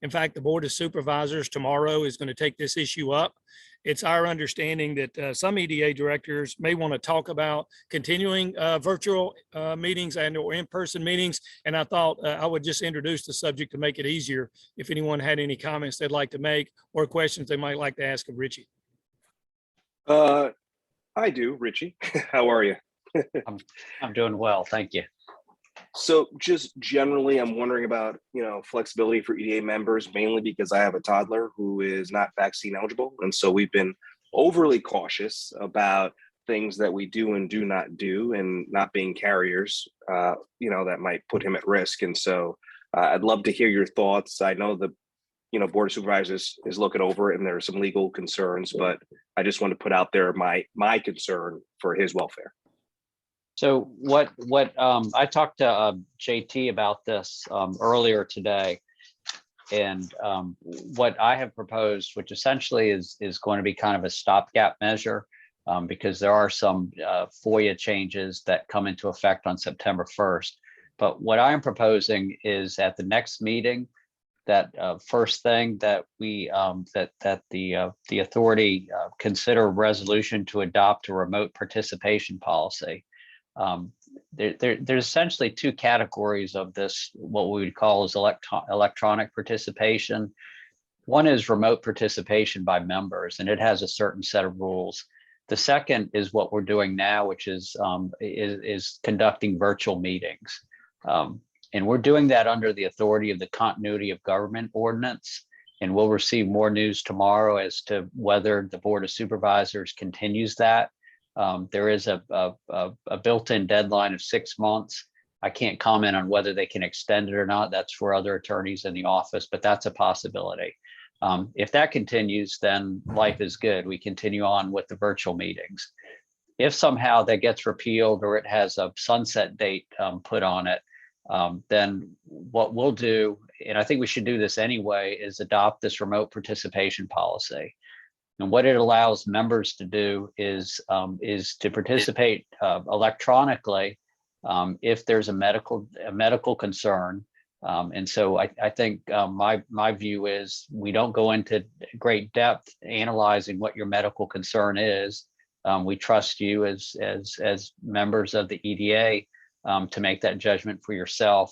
In fact, the Board of Supervisors tomorrow is going to take this issue up. It's our understanding that some EDA directors may want to talk about continuing virtual meetings and or in-person meetings. And I thought I would just introduce the subject to make it easier if anyone had any comments they'd like to make or questions they might like to ask of Richie. I do, Richie. How are you? I'm doing well, thank you. So just generally, I'm wondering about, flexibility for EDA members, mainly because I have a toddler who is not vaccine eligible. And so we've been overly cautious about things that we do and do not do, and not being carriers, that might put him at risk. And so I'd love to hear your thoughts. I know the Board of Supervisors is looking over it and there are some legal concerns, but I just want to put out there my concern for his welfare. So what I talked to JT about this earlier today, and what I have proposed, which essentially is going to be kind of a stopgap measure, because there are some FOIA changes that come into effect on September 1st. But what I am proposing is at the next meeting, that first thing that we that the authority consider a resolution to adopt a remote participation policy. There's essentially two categories of this, what we would call is electronic participation. One is remote participation by members, and it has a certain set of rules. The second is what we're doing now, which is conducting virtual meetings. And we're doing that under the authority of the Continuity of Government Ordinance. And we'll receive more news tomorrow as to whether the Board of Supervisors continues that. There is a built-in deadline of 6 months. I can't comment on whether they can extend it or not. That's for other attorneys in the office, but that's a possibility. If that continues, then life is good. We continue on with the virtual meetings. If somehow that gets repealed or it has a sunset date put on it, then what we'll do, and I think we should do this anyway, is adopt this remote participation policy. And what it allows members to do is to participate electronically if there's a medical concern. And so I think my view is we don't go into great depth analyzing what your medical concern is. We trust you as members of the EDA to make that judgment for yourself.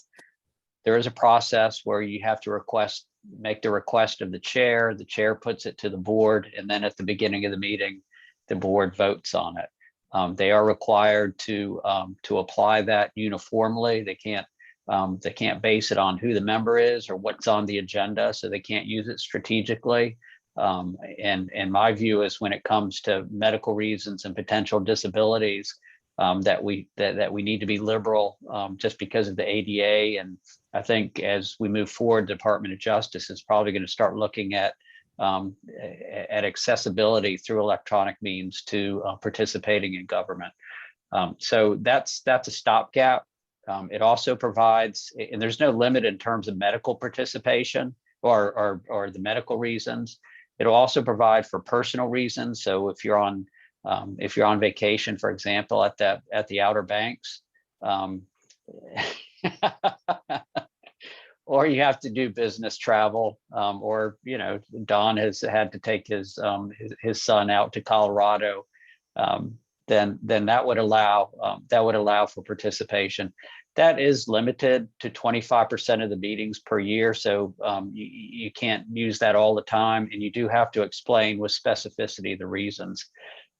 There is a process where you have to make the request of the chair puts it to the board, and then at the beginning of the meeting, the board votes on it. They are required to apply that uniformly. They can't base it on who the member is or what's on the agenda, so they can't use it strategically. And my view is when it comes to medical reasons and potential disabilities, that we need to be liberal just because of the ADA. And I think as we move forward, the Department of Justice is probably going to start looking at accessibility through electronic means to participating in government. So that's a stopgap. It also provides, and there's no limit in terms of medical participation or the medical reasons. It'll also provide for personal reasons. So if you're on vacation, for example, at the Outer Banks, or you have to do business travel, or Don has had to take his son out to Colorado, then that would allow for participation. That is limited to 25% of the meetings per year, so you can't use that all the time, and you do have to explain with specificity the reasons.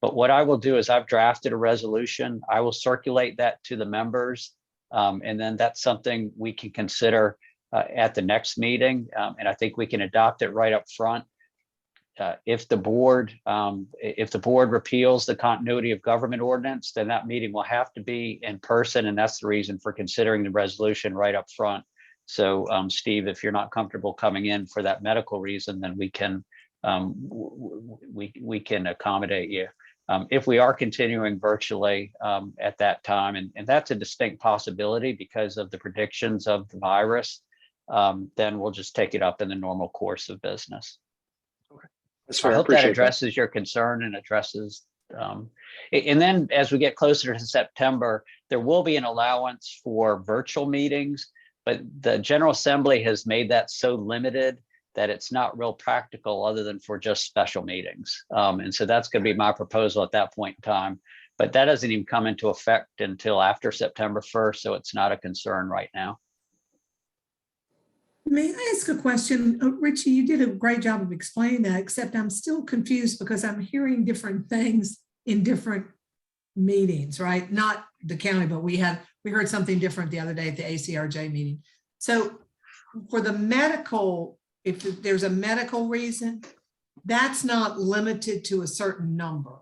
But what I will do is I've drafted a resolution. I will circulate that to the members, and then that's something we can consider at the next meeting, and I think we can adopt it right up front. If the board repeals the Continuity of Government Ordinance, then that meeting will have to be in person, and that's the reason for considering the resolution right up front. So, Steve, if you're not comfortable coming in for that medical reason, then we can accommodate you. If we are continuing virtually at that time, and that's a distinct possibility because of the predictions of the virus, then we'll just take it up in the normal course of business. Okay. That's fair. I hope that addresses your concern and addresses, and then as we get closer to September, there will be an allowance for virtual meetings, but the General Assembly has made that so limited that it's not real practical other than for just special meetings. And so that's going to be my proposal at that point in time. But that doesn't even come into effect until after September 1st, so it's not a concern right now. May I ask a question? Richie, you did a great job of explaining that, except I'm still confused because I'm hearing different things in different meetings, right? Not the county, but we heard something different the other day at the ACRJ meeting. So for the medical, if there's a medical reason, that's not limited to a certain number.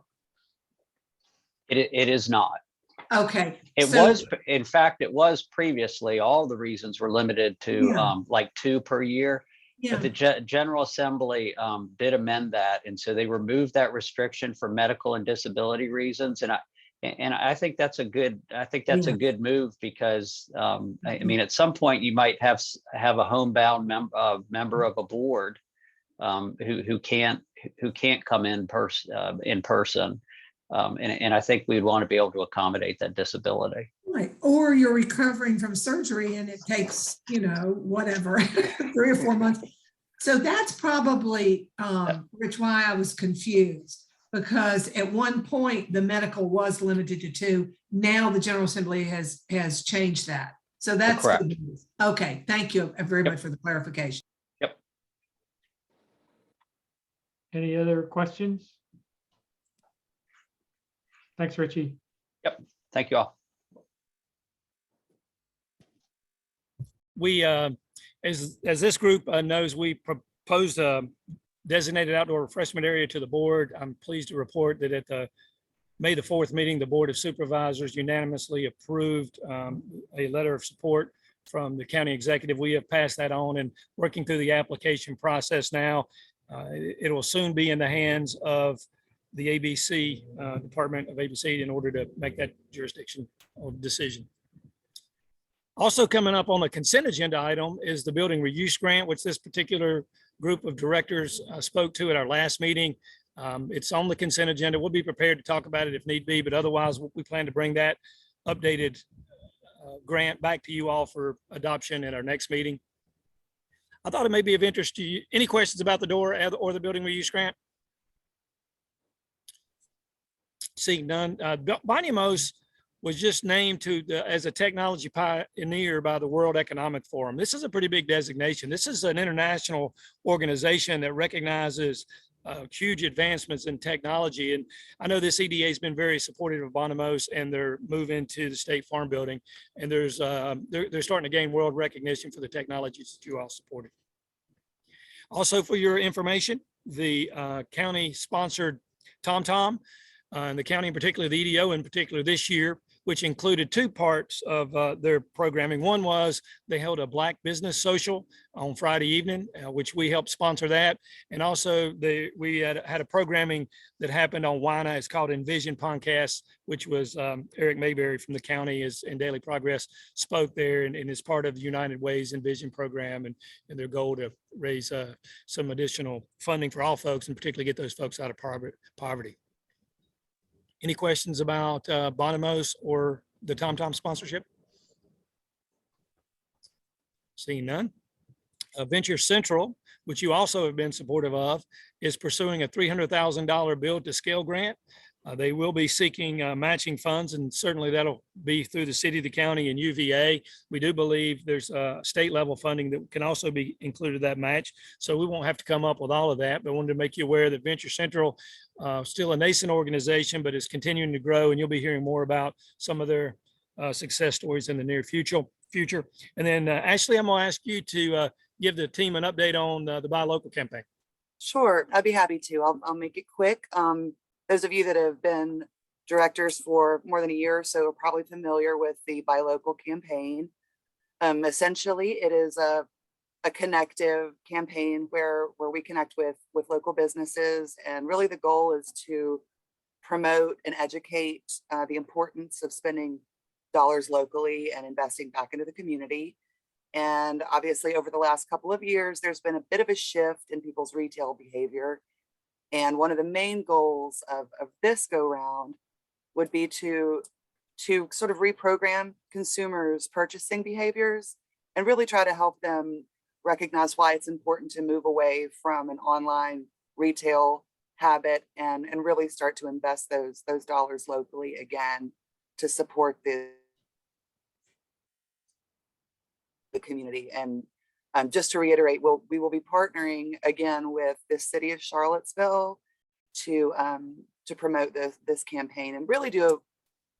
It is not. Okay. It so- was, in fact, it was previously, all the reasons were limited to Yeah. like 2 per year. Yeah, But the General Assembly did amend that. And so they removed that restriction for medical and disability reasons. And I think that's a good, Yeah. good move because I mean, at some point you might have a homebound member of a board who can't come in person. And I think we'd want to be able to accommodate that disability. right. Or you're recovering from surgery and it takes, whatever, 3 or 4 months. So that's probably, Rich, why I was confused. Because at one point, the medical was limited to 2. Now the General Assembly has changed that. So that's Correct. good news. Okay, thank you very much for the clarification. Yep. Any other questions? Thanks, Richie. Yep. Thank you all. We, as this group knows, we proposed a designated outdoor refreshment area to the board. I'm pleased to report that at the May the 4th meeting, the Board of Supervisors unanimously approved a letter of support from the county executive. We have passed that on and working through the application process now. It will soon be in the hands of the ABC, Department of ABC, in order to make that jurisdiction decision. Also coming up on the consent agenda item is the building reuse grant, which this particular group of directors spoke to at our last meeting. It's on the consent agenda. We'll be prepared to talk about it if need be, but otherwise we plan to bring that updated grant back to you all for adoption at our next meeting. I thought it may be of interest to you. Any questions about the door or the building reuse grant? Seeing none. Bonnie-Mose was just named as a technology pioneer by the World Economic Forum. This is a pretty big designation. This is an international organization that recognizes huge advancements in technology. And I know this EDA has been very supportive of Bonnie-Mose and their move into the State Farm Building. And they're starting to gain world recognition for the technologies that you all supported. Also, for your information, the county sponsored TomTom, and the county in particular, the EDO in particular this year, which included 2 parts of their programming. One was they held a Black Business Social on Friday evening, which we helped sponsor that. And also we had a programming that happened on WINA. It's called Envision Podcast, which was Eric Mayberry from the county in Daily Progress spoke there and is part of the United Way's Envision program and their goal to raise some additional funding for all folks and particularly get those folks out of poverty. Any questions about Bonnie-Mose or the TomTom sponsorship? Seeing none. Venture Central, which you also have been supportive of, is pursuing a $300,000 build to scale grant. They will be seeking matching funds, and certainly that'll be through the city, the county, and UVA. We do believe there's state level funding that can also be included in that match. So we won't have to come up with all of that, but wanted to make you aware that Venture Central, still a nascent organization, but is continuing to grow, and you'll be hearing more about some of their success stories in the near future. And then Ashley, I'm gonna ask you to give the team an update on the Buy Local campaign. Sure, I'd be happy to. I'll make it quick. Those of you that have been directors for more than a year or so are probably familiar with the Buy Local campaign. Essentially, it is a connective campaign where we connect with local businesses, and really the goal is to promote and educate the importance of spending dollars locally and investing back into the community. And obviously, over the last couple of years, there's been a bit of a shift in people's retail behavior. And one of the main goals of this go round would be to sort of reprogram consumers' purchasing behaviors and really try to help them recognize why it's important to move away from an online retail habit and really start to invest those dollars locally again to support the community. And just to reiterate, we will be partnering again with the city of Charlottesville to promote this campaign and really do a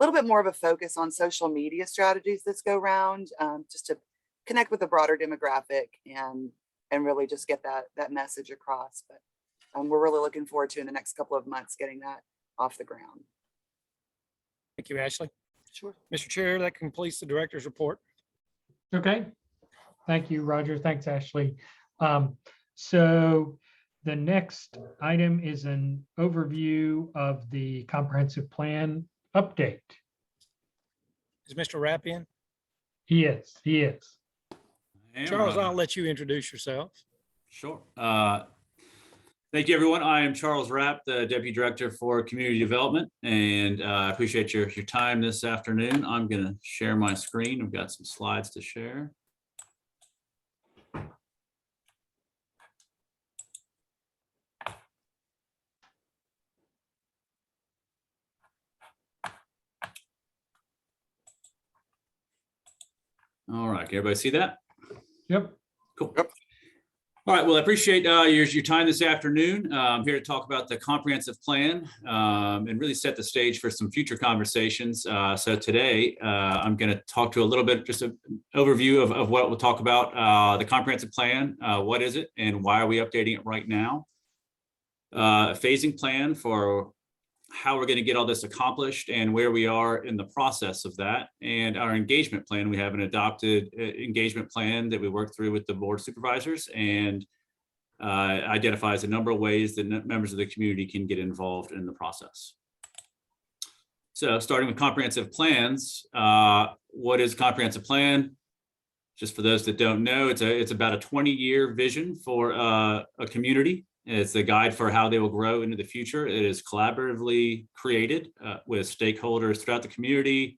little bit more of a focus on social media strategies this go round, just to connect with a broader demographic and really just get that message across. But we're really looking forward to in the next couple of months getting that off the ground. Thank you, Ashley. Sure. Mr. Chair, that completes the director's report. Okay. Thank you, Roger. Thanks, Ashley. So the next item is an overview of the comprehensive plan update. Is Mr. Rapp in? He is. Charles, I'll let you introduce yourself. Sure. Thank you, everyone. I am Charles Rapp, the Deputy Director for Community Development, and I appreciate your time this afternoon. I'm going to share my screen. I've got some slides to share. All right, can everybody see that? Yep. Cool. Yep. All right, well, I appreciate your time this afternoon. I'm here to talk about the comprehensive plan and really set the stage for some future conversations. So today, I'm going to talk to a little bit, just an overview of what we'll talk about, the comprehensive plan, what is it and why are we updating it right now? A phasing plan for how we're going to get all this accomplished and where we are in the process of that. And our engagement plan, we have an adopted engagement plan that we work through with the board of supervisors and identifies a number of ways that members of the community can get involved in the process. So starting with comprehensive plans, what is a comprehensive plan? Just for those that don't know, it's about a 20-year vision for a community. It's a guide for how they will grow into the future. It is collaboratively created with stakeholders throughout the community,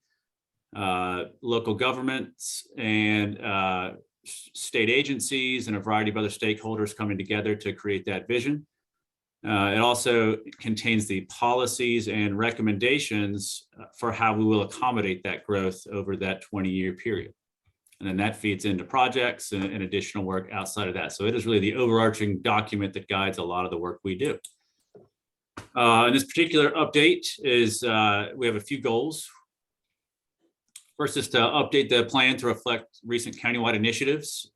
local governments, and state agencies, and a variety of other stakeholders coming together to create that vision. It also contains the policies and recommendations for how we will accommodate that growth over that 20-year period. And then that feeds into projects and additional work outside of that. So it is really the overarching document that guides a lot of the work we do. And this particular update is, we have a few goals. First is to update the plan to reflect recent countywide initiatives,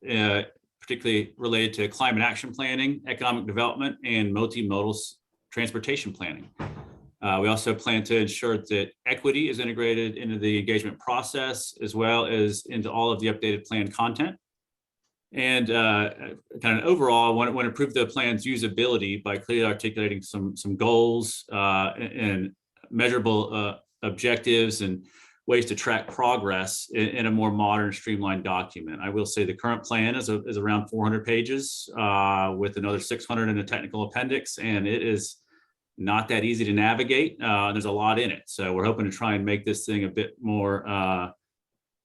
particularly related to climate action planning, economic development, and multimodal transportation planning. We also plan to ensure that equity is integrated into the engagement process, as well as into all of the updated plan content. And kind of overall, I want to improve the plan's usability by clearly articulating some goals and measurable objectives and ways to track progress in a more modern, streamlined document. I will say the current plan is around 400 pages with another 600 in a technical appendix, and it is not that easy to navigate. There's a lot in it. So we're hoping to try and make this thing a bit more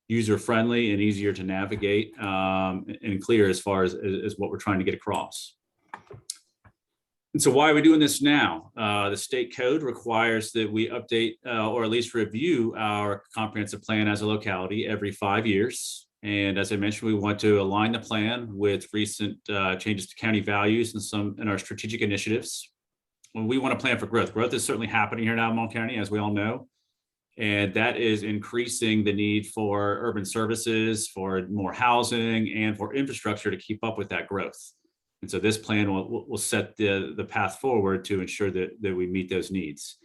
user-friendly and easier to navigate and clear as far as what we're trying to get across. And so why are we doing this now? The state code requires that we update or at least review our comprehensive plan as a locality every 5 years. And as I mentioned, we want to align the plan with recent changes to county values and some in our strategic initiatives. When we want to plan for growth. Growth is certainly happening here in Albemarle County, as we all know, and that is increasing the need for urban services, for more housing, and for infrastructure to keep up with that growth. And so this plan will set the path forward to ensure that we meet those needs.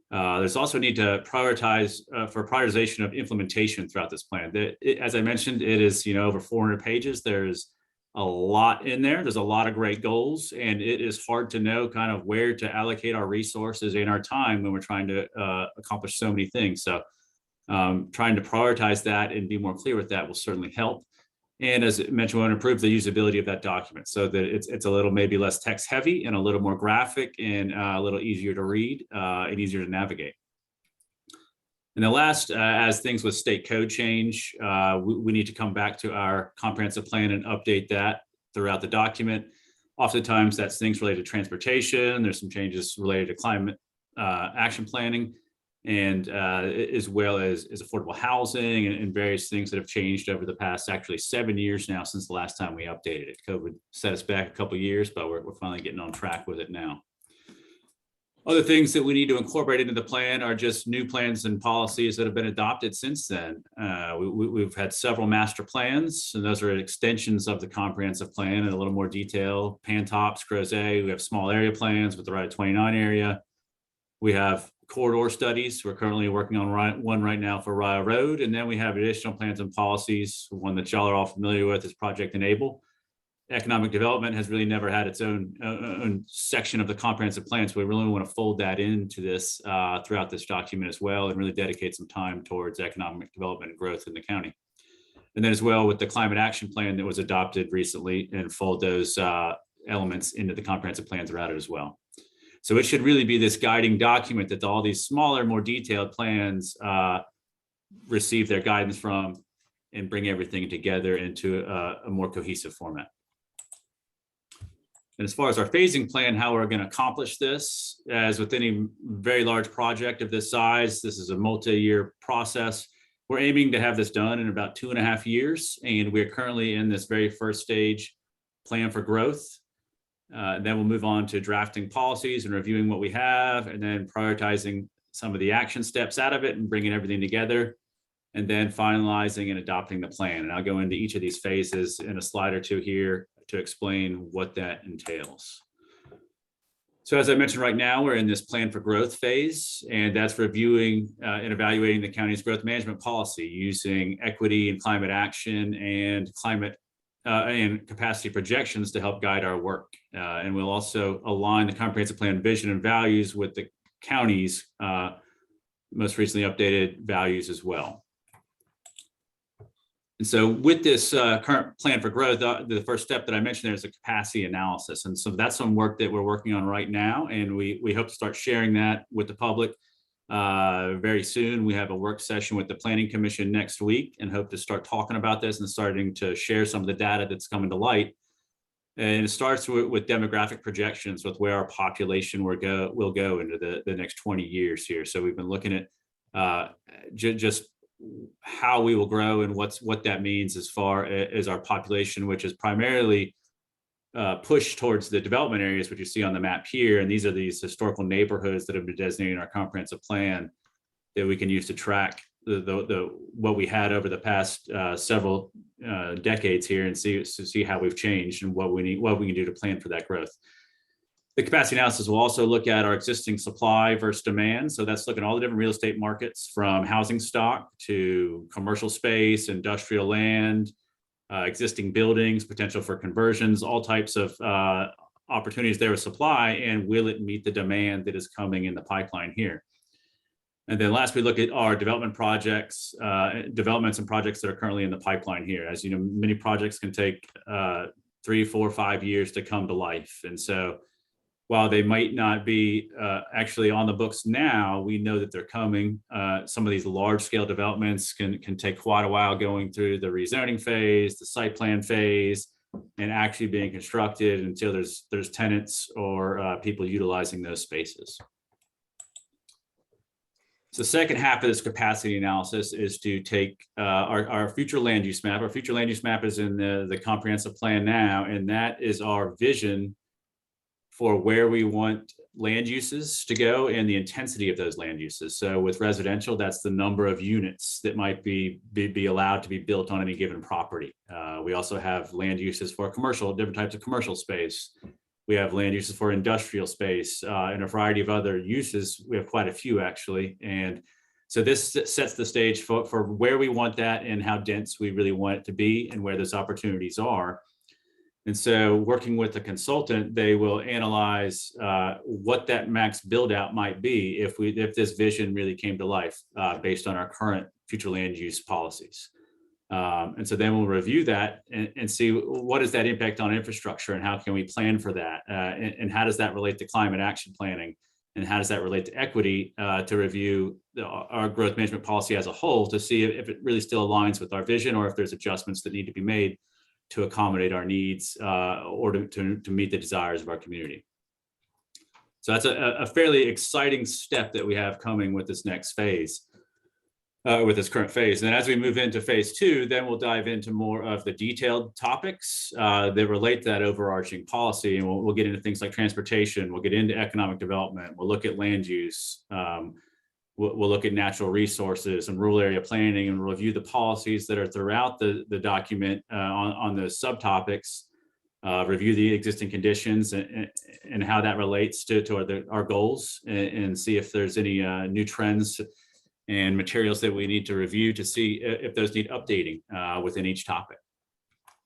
There's also a need to prioritize for prioritization of implementation throughout this plan. As I mentioned, it is over 400 pages. There's a lot in there. There's a lot of great goals, and it is hard to know kind of where to allocate our resources and our time when we're trying to accomplish so many things. So trying to prioritize that and be more clear with that will certainly help. And as I mentioned, we want to improve the usability of that document so that it's a little maybe less text heavy and a little more graphic and a little easier to read and easier to navigate. And the last, as things with state code change, we need to come back to our comprehensive plan and update that throughout the document. Oftentimes that's things related to transportation. There's some changes related to climate action planning, and as well as affordable housing and various things that have changed over the past actually 7 years now since the last time we updated it. COVID set us back a couple of years, but we're finally getting on track with it now. Other things that we need to incorporate into the plan are just new plans and policies that have been adopted since then. We've had several master plans, and those are extensions of the comprehensive plan in a little more detail. Pantops, Crozet, we have small area plans with the Route 29 area. We have corridor studies. We're currently working on one right now for Rye Road. And then we have additional plans and policies. One that y'all are all familiar with is Project Enable. Economic development has really never had its own section of the comprehensive plan. So we really want to fold that into this throughout this document as well, and really dedicate some time towards economic development and growth in the county. And then as well with the climate action plan that was adopted recently, and fold those elements into the comprehensive plans throughout it as well. So it should really be this guiding document that all these smaller, more detailed plans receive their guidance from, and bring everything together into a more cohesive format. And as far as our phasing plan, how we're going to accomplish this, as with any very large project of this size, this is a multi-year process. We're aiming to have this done in about 2.5 years, and we're currently in this very first stage, plan for growth. Then we'll move on to drafting policies and reviewing what we have, and then prioritizing some of the action steps out of it and bringing everything together, and then finalizing and adopting the plan. And I'll go into each of these phases in a slide or two here to explain what that entails. So as I mentioned, right now, we're in this plan for growth phase, and that's reviewing and evaluating the county's growth management policy using equity and climate action and climate and capacity projections to help guide our work. And we'll also align the comprehensive plan vision and values with the county's most recently updated values as well. And so with this current plan for growth, the first step that I mentioned there is a capacity analysis. And so that's some work that we're working on right now. And we hope to start sharing that with the public very soon. We have a work session with the Planning Commission next week, and hope to start talking about this and starting to share some of the data that's coming to light. And it starts with demographic projections with where our population will go into the next 20 years here. So we've been looking at just how we will grow and what that means as far as our population, which is primarily pushed towards the development areas, which you see on the map here. And these are these historical neighborhoods that have been designated in our comprehensive plan that we can use to track what we had over the past several decades here, and see how we've changed and what we can do to plan for that growth. The capacity analysis will also look at our existing supply versus demand. So that's looking at all the different real estate markets, from housing stock to commercial space, industrial land, existing buildings, potential for conversions, all types of opportunities there with supply, and will it meet the demand that is coming in the pipeline here. And then last, we look at our development projects, developments and projects that are currently in the pipeline here. As you know, many projects can take 3, 4, 5 years to come to life. And so while they might not be actually on the books now, we know that they're coming. Some of these large scale developments can take quite a while going through the rezoning phase, the site plan phase, and actually being constructed until there's tenants or people utilizing those spaces. So the second half of this capacity analysis is to take our future land use map. Our future land use map is in the comprehensive plan now, and that is our vision for where we want land uses to go and the intensity of those land uses. So with residential, that's the number of units that might be allowed to be built on any given property. We also have land uses for commercial, different types of commercial space. We have land uses for industrial space and a variety of other uses. We have quite a few actually. And so this sets the stage for where we want that and how dense we really want it to be and where those opportunities are. And so working with a consultant, they will analyze what that max build out might be if this vision really came to life based on our current future land use policies. And so then we'll review that and see what is that impact on infrastructure and how can we plan for that? And how does that relate to climate action planning? And how does that relate to equity to review our growth management policy as a whole to see if it really still aligns with our vision or if there's adjustments that need to be made to accommodate our needs or to meet the desires of our community. So that's a fairly exciting step that we have coming with this next phase, with this current phase. And then as we move into phase 2, then we'll dive into more of the detailed topics that relate to that overarching policy. And we'll get into things like transportation, we'll get into economic development, we'll look at land use, we'll look at natural resources and rural area planning, and review the policies that are throughout the document on the subtopics review the existing conditions and how that relates to our goals, and see if there's any new trends and materials that we need to review to see if those need updating within each topic.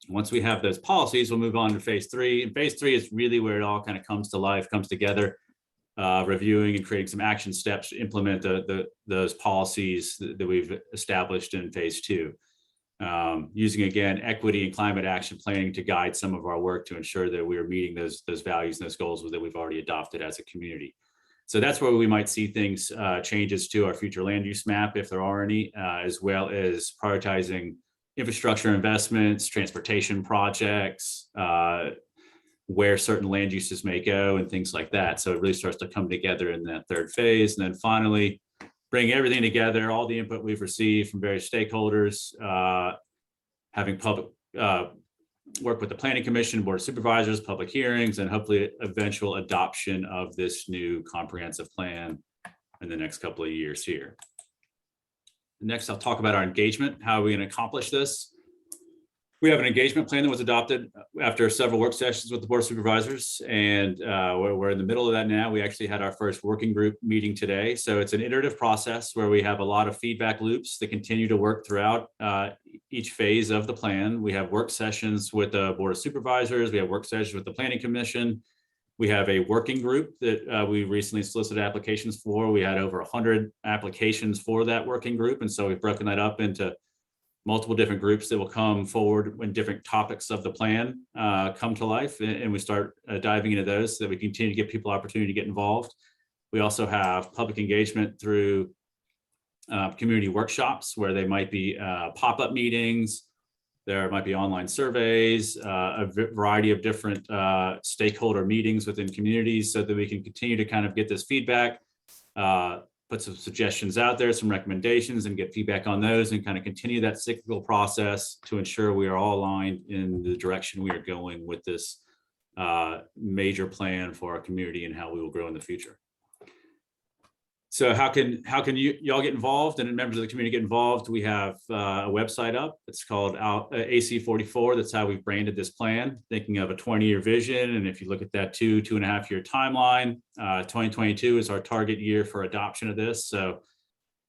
Once we have those policies, we'll move on to phase 3. And phase 3 is really where it all kind of comes to life, comes together, reviewing and creating some action steps to implement those policies that we've established in phase 2. Using, again, equity and climate action planning to guide some of our work to ensure that we are meeting those values and those goals that we've already adopted as a community. So that's where we might see things, changes to our future land use map, if there are any, as well as prioritizing infrastructure investments, transportation projects, where certain land uses may go and things like that. So it really starts to come together in that third phase. And then finally, bring everything together, all the input we've received from various stakeholders, having public work with the Planning Commission, Board of Supervisors, public hearings, and hopefully eventual adoption of this new comprehensive plan in the next couple of years here. Next, I'll talk about our engagement. How are we going to accomplish this? We have an engagement plan that was adopted after several work sessions with the Board of Supervisors, and we're in the middle of that now. We actually had our first working group meeting today. So it's an iterative process where we have a lot of feedback loops that continue to work throughout each phase of the plan. We have work sessions with the Board of Supervisors. We have work sessions with the Planning Commission. We have a working group that we recently solicited applications for. We had over 100 applications for that working group. And so we've broken that up into multiple different groups that will come forward when different topics of the plan come to life. And we start diving into those so that we continue to give people opportunity to get involved. We also have public engagement through community workshops where they might be pop-up meetings. There might be online surveys, a variety of different stakeholder meetings within communities so that we can continue to kind of get this feedback, put some suggestions out there, some recommendations, and get feedback on those and kind of continue that cyclical process to ensure we are all aligned in the direction we are going with this major plan for our community and how we will grow in the future. So how can y'all get involved and members of the community get involved? We have a website up. It's called AC44. That's how we've branded this plan, thinking of a 20-year vision. And if you look at that 2.5 year timeline, 2022 is our target year for adoption of this. So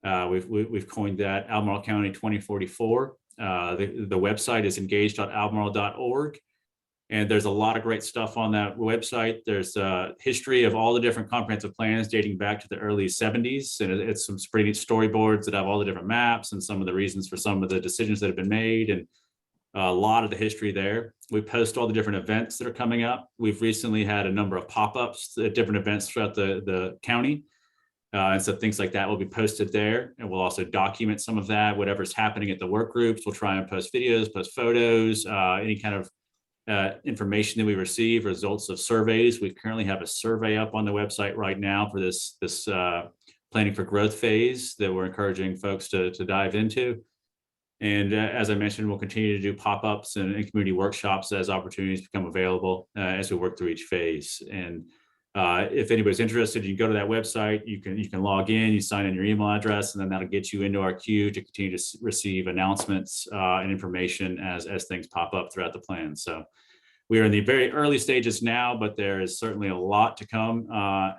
we've coined that Albemarle County 2044. The website is engage.albemarle.org. And there's a lot of great stuff on that website. There's a history of all the different comprehensive plans dating back to the early 70s. And it's some pretty neat storyboards that have all the different maps and some of the reasons for some of the decisions that have been made and a lot of the history there. We post all the different events that are coming up. We've recently had a number of pop-ups at different events throughout the county. And so things like that will be posted there. And we'll also document some of that, whatever's happening at the work groups. We'll try and post videos, post photos, any kind of information that we receive, results of surveys. We currently have a survey up on the website right now for this planning for growth phase that we're encouraging folks to dive into. And as I mentioned, we'll continue to do pop-ups and community workshops as opportunities become available as we work through each phase. And if anybody's interested, you can go to that website, you can log in, you sign in your email address, and then that'll get you into our queue to continue to receive announcements and information as things pop up throughout the plan. So we are in the very early stages now, but there is certainly a lot to come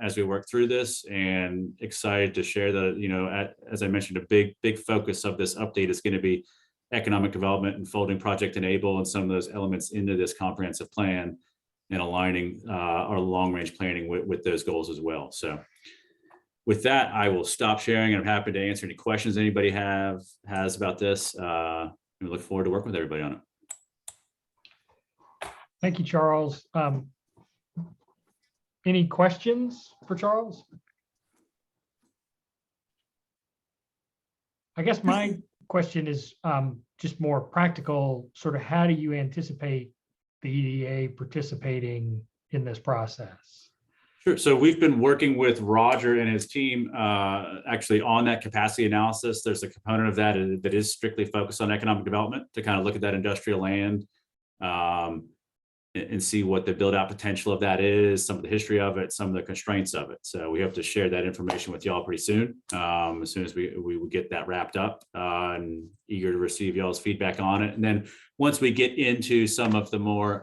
as we work through this, and excited to share that, as I mentioned, a big focus of this update is going to be economic development and folding Project Enable and some of those elements into this comprehensive plan, and aligning our long-range planning with those goals as well. So with that, I will stop sharing, and I'm happy to answer any questions anybody has about this. We look forward to working with everybody on it. Thank you, Charles. Any questions for Charles? I guess my question is just more practical, sort of how do you anticipate the EDA participating in this process? Sure. So we've been working with Roger and his team actually on that capacity analysis. There's a component of that is strictly focused on economic development to kind of look at that industrial land and see what the build out potential of that is, some of the history of it, some of the constraints of it. So we hope to share that information with y'all pretty soon, as soon as we will get that wrapped up, and eager to receive y'all's feedback on it. And then once we get into some of the more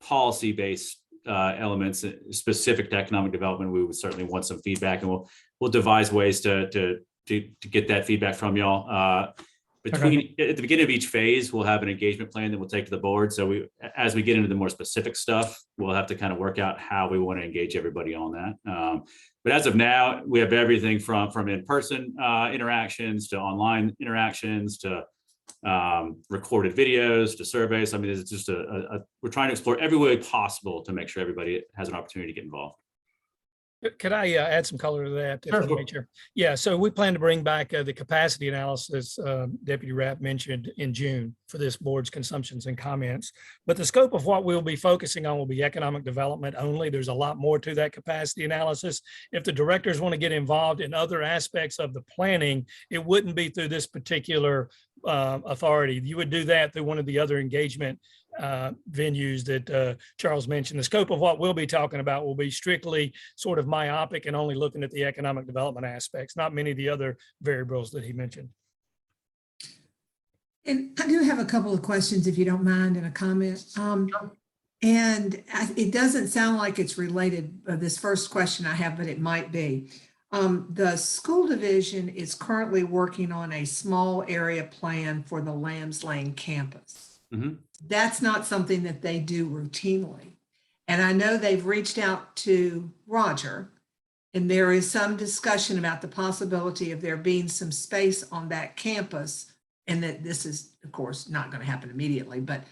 policy-based elements specific to economic development, we would certainly want some feedback, and we'll devise ways to get that feedback from y'all. At the beginning of each phase, we'll have an engagement plan that we'll take to the board. So as we get into the more specific stuff, we'll have to kind of work out how we want to engage everybody on that. But as of now, we have everything from in-person interactions to online interactions to recorded videos to surveys. I mean, it's just we're trying to explore every way possible to make sure everybody has an opportunity to get involved. Could I add some color to that? If I may, Sure. Chair? Yeah, so we plan to bring back the capacity analysis Deputy Rapp mentioned in June for this board's consumptions and comments. But the scope of what we'll be focusing on will be economic development only. There's a lot more to that capacity analysis. If the directors want to get involved in other aspects of the planning, it wouldn't be through this particular authority. You would do that through one of the other engagement venues that Charles mentioned. The scope of what we'll be talking about will be strictly sort of myopic and only looking at the economic development aspects, not many of the other variables that he mentioned. And I do have a couple of questions, if you don't mind, and a comment. It doesn't sound like it's related, this first question I have, but it might be. The school division is currently working on a small area plan for the Lambs Lane campus. Mm-hmm. That's not something that they do routinely. And I know they've reached out to Roger, and there is some discussion about the possibility of there being some space on that campus, and that this is, of course, not going to happen immediately, but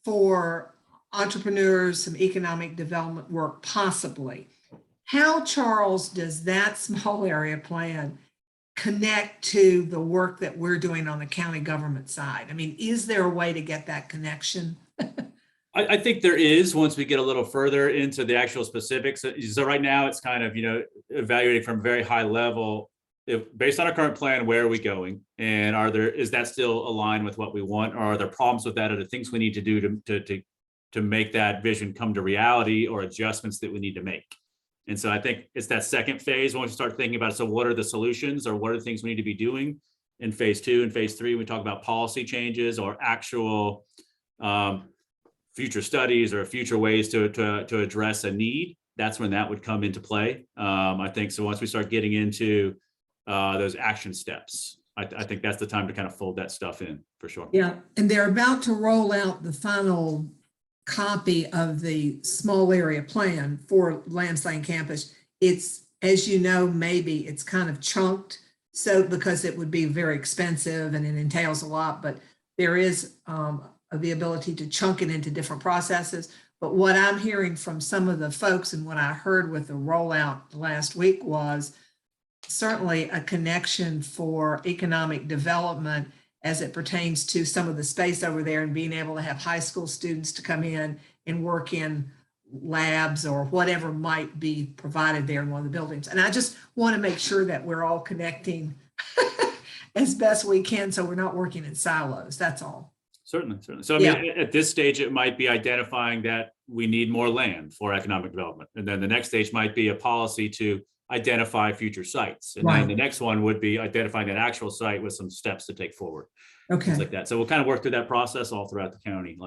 for entrepreneurs, some economic development work possibly. How, Charles, does that small area plan connect to the work that we're doing on the county government side? I mean, is there a way to get that connection? I think there is, once we get a little further into the actual specifics. So right now it's kind of, evaluating from a very high level, based on our current plan, where are we going? And is that still aligned with what we want? Or are there problems with that? Are there things we need to do to make that vision come to reality, or adjustments that we need to make? And so I think it's that second phase when we start thinking about, so what are the solutions, or what are the things we need to be doing in phase 2 and phase 3? We talk about policy changes or actual future studies or future ways to address a need. That's when that would come into play. I think so. Once we start getting into those action steps, I think that's the time to kind of fold that stuff in, for sure. Yeah, and they're about to roll out the final copy of the small area plan for Lambs Lane campus. It's, as you know, maybe it's kind of chunked, so because it would be very expensive and it entails a lot, but there is the ability to chunk it into different processes. But what I'm hearing from some of the folks, and what I heard with the rollout last week, was certainly a connection for economic development as it pertains to some of the space over there, and being able to have high school students to come in and work in labs or whatever might be provided there in one of the buildings. And I just want to make sure that we're all connecting as best we can, so we're not working in silos. That's all. Certainly. So I mean, at this stage, it might be identifying that we need more land for economic development. And then the next stage might be a policy to identify future sites. And then the next one would be identifying an actual site with some steps to take forward. Okay. Things like that. So we'll kind of work through that process all throughout the county.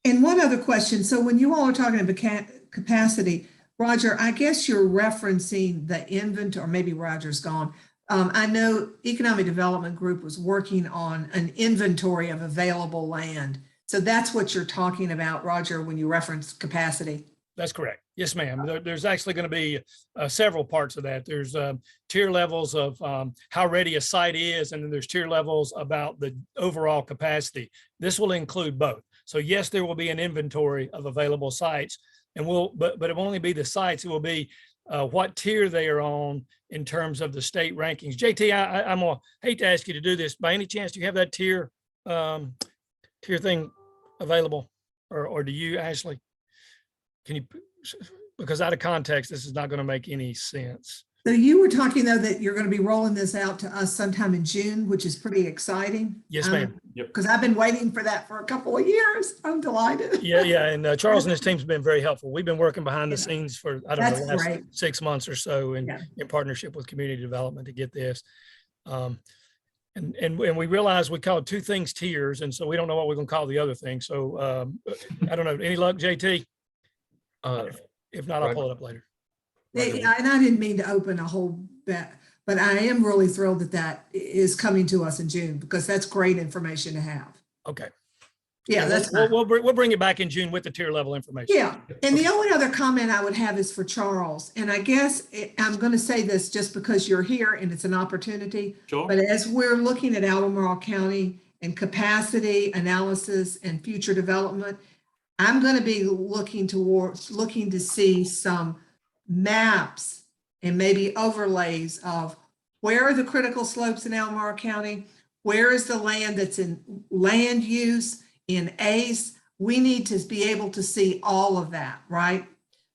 And one other question. So when you all are talking about capacity, Roger, I guess you're referencing the inventory, or maybe Roger's gone. I know Economic Development Group was working on an inventory of available land. So that's what you're talking about, Roger, when you reference capacity. That's correct. Yes, ma'am. There's actually going to be several parts of that. There's tier levels of how ready a site is, and then there's tier levels about the overall capacity. This will include both. So yes, there will be an inventory of available sites, and but it will only be the sites. It will be what tier they are on in terms of the state rankings. JT, I'm gonna hate to ask you to do this. By any chance, do you have that tier thing available, or do you, Ashley? Can you, because out of context, this is not going to make any sense. So you were talking, though, that you're going to be rolling this out to us sometime in June, which is pretty exciting. Yes, ma'am. Because I've been waiting for that for a couple of years. I'm delighted. Yeah. And Charles and his team's been very helpful. We've been working behind the scenes for, I don't know, the last 6 months or so in partnership with community development to get this. And we realized we called two things tiers, and so we don't know what we're gonna call the other thing. So I don't know. Any luck, JT? If not, I'll pull it up later. Yeah, and I didn't mean to open a whole bet, but I am really thrilled that that is coming to us in June, because that's great information to have. Okay. Yeah, that's we'll fine. we'll bring it back in June with the tier level information. Yeah, and the only other comment I would have is for Charles, and I guess I'm going to say this just because you're here and it's an opportunity. Sure. But as we're looking at Albemarle County and capacity analysis and future development, I'm going to be looking to see some maps and maybe overlays of where are the critical slopes in Albemarle County, where is the land that's in land use in ACE. We need to be able to see all of that, right?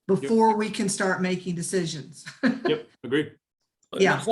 Before we can start making decisions. Yep, agreed. Yeah.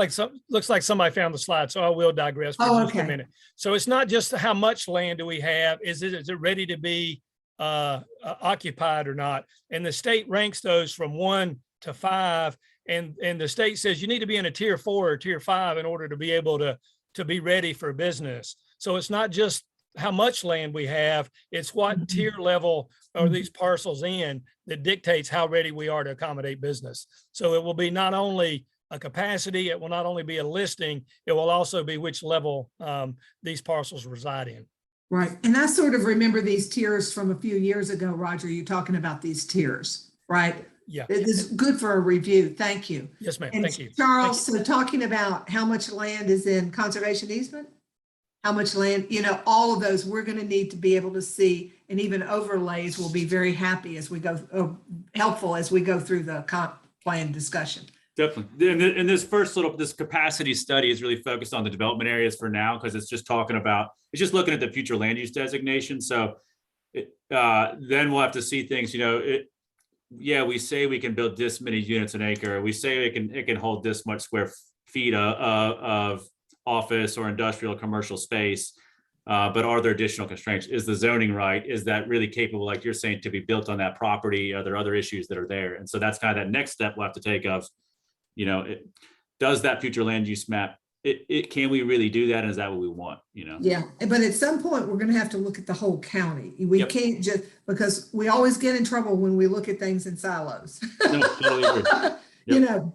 Looks like somebody found the slide, so I will digress for just a minute. So it's not just how much land do we have, is it ready to be occupied or not? And the state ranks those from 1 to 5, and the state says you need to be in a tier 4 or tier 5 in order to be able to be ready for business. So it's not just how much land we have, it's what tier level are these parcels in that dictates how ready we are to accommodate business. So it will be not only a capacity, it will not only be a listing, it will also be which level these parcels reside in. Right. And I sort of remember these tiers from a few years ago, Roger, you talking about these tiers, right? Yeah. It is good for a review. Thank you. Yes, ma'am. And Thank you. Charles, so talking about how much land is in conservation easement, how much land, all of those we're going to need to be able to see, and even overlays will be very happy as we go, helpful as we go through the comp plan discussion. Definitely. And this capacity study is really focused on the development areas for now, because it's just looking at the future land use designation. So then we'll have to see things, we say we can build this many units an acre. We say it can hold this much square feet of office or industrial or commercial space. But are there additional constraints? Is the zoning right? Is that really capable, like you're saying, to be built on that property? Are there other issues that are there? And so that's kind of that next step we'll have to take of, does that future land use map, can we really do that? And is that what we want? Yeah, but at some point we're going to have to look at the whole county. We can't just, because we always get in trouble when we look at things in silos. No, totally agree.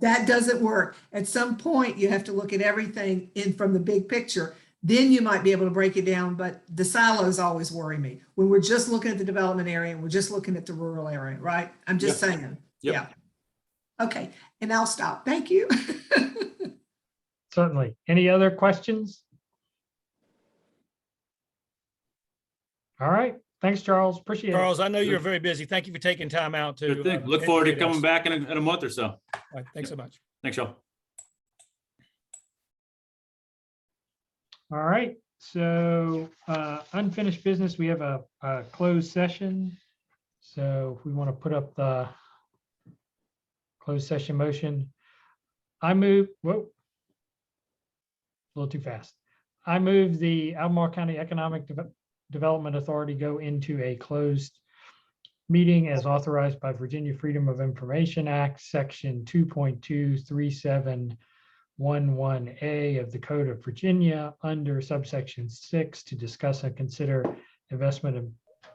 That doesn't work. At some point you have to look at everything in from the big picture. Then you might be able to break it down, but the silos always worry me when we're just looking at the development area and we're just looking at the rural area, right? I'm just saying. Yep. Yeah. Okay, and I'll stop. Thank you. Certainly. Any other questions? All right. Thanks, Charles. Appreciate it. Charles, I know you're very busy. Thank you for taking time out to. Good thing. Look forward to coming back in a month or so. All right. Thanks so much. Thanks, y'all. All right. So unfinished business, we have a closed session. So if we want to put up the closed session motion, I move, whoa, a little too fast. I move the Albemarle County Economic Development Authority go into a closed meeting as authorized by Virginia Freedom of Information Act, Section 2.23711A of the Code of Virginia under subsection 6 to discuss and consider investment of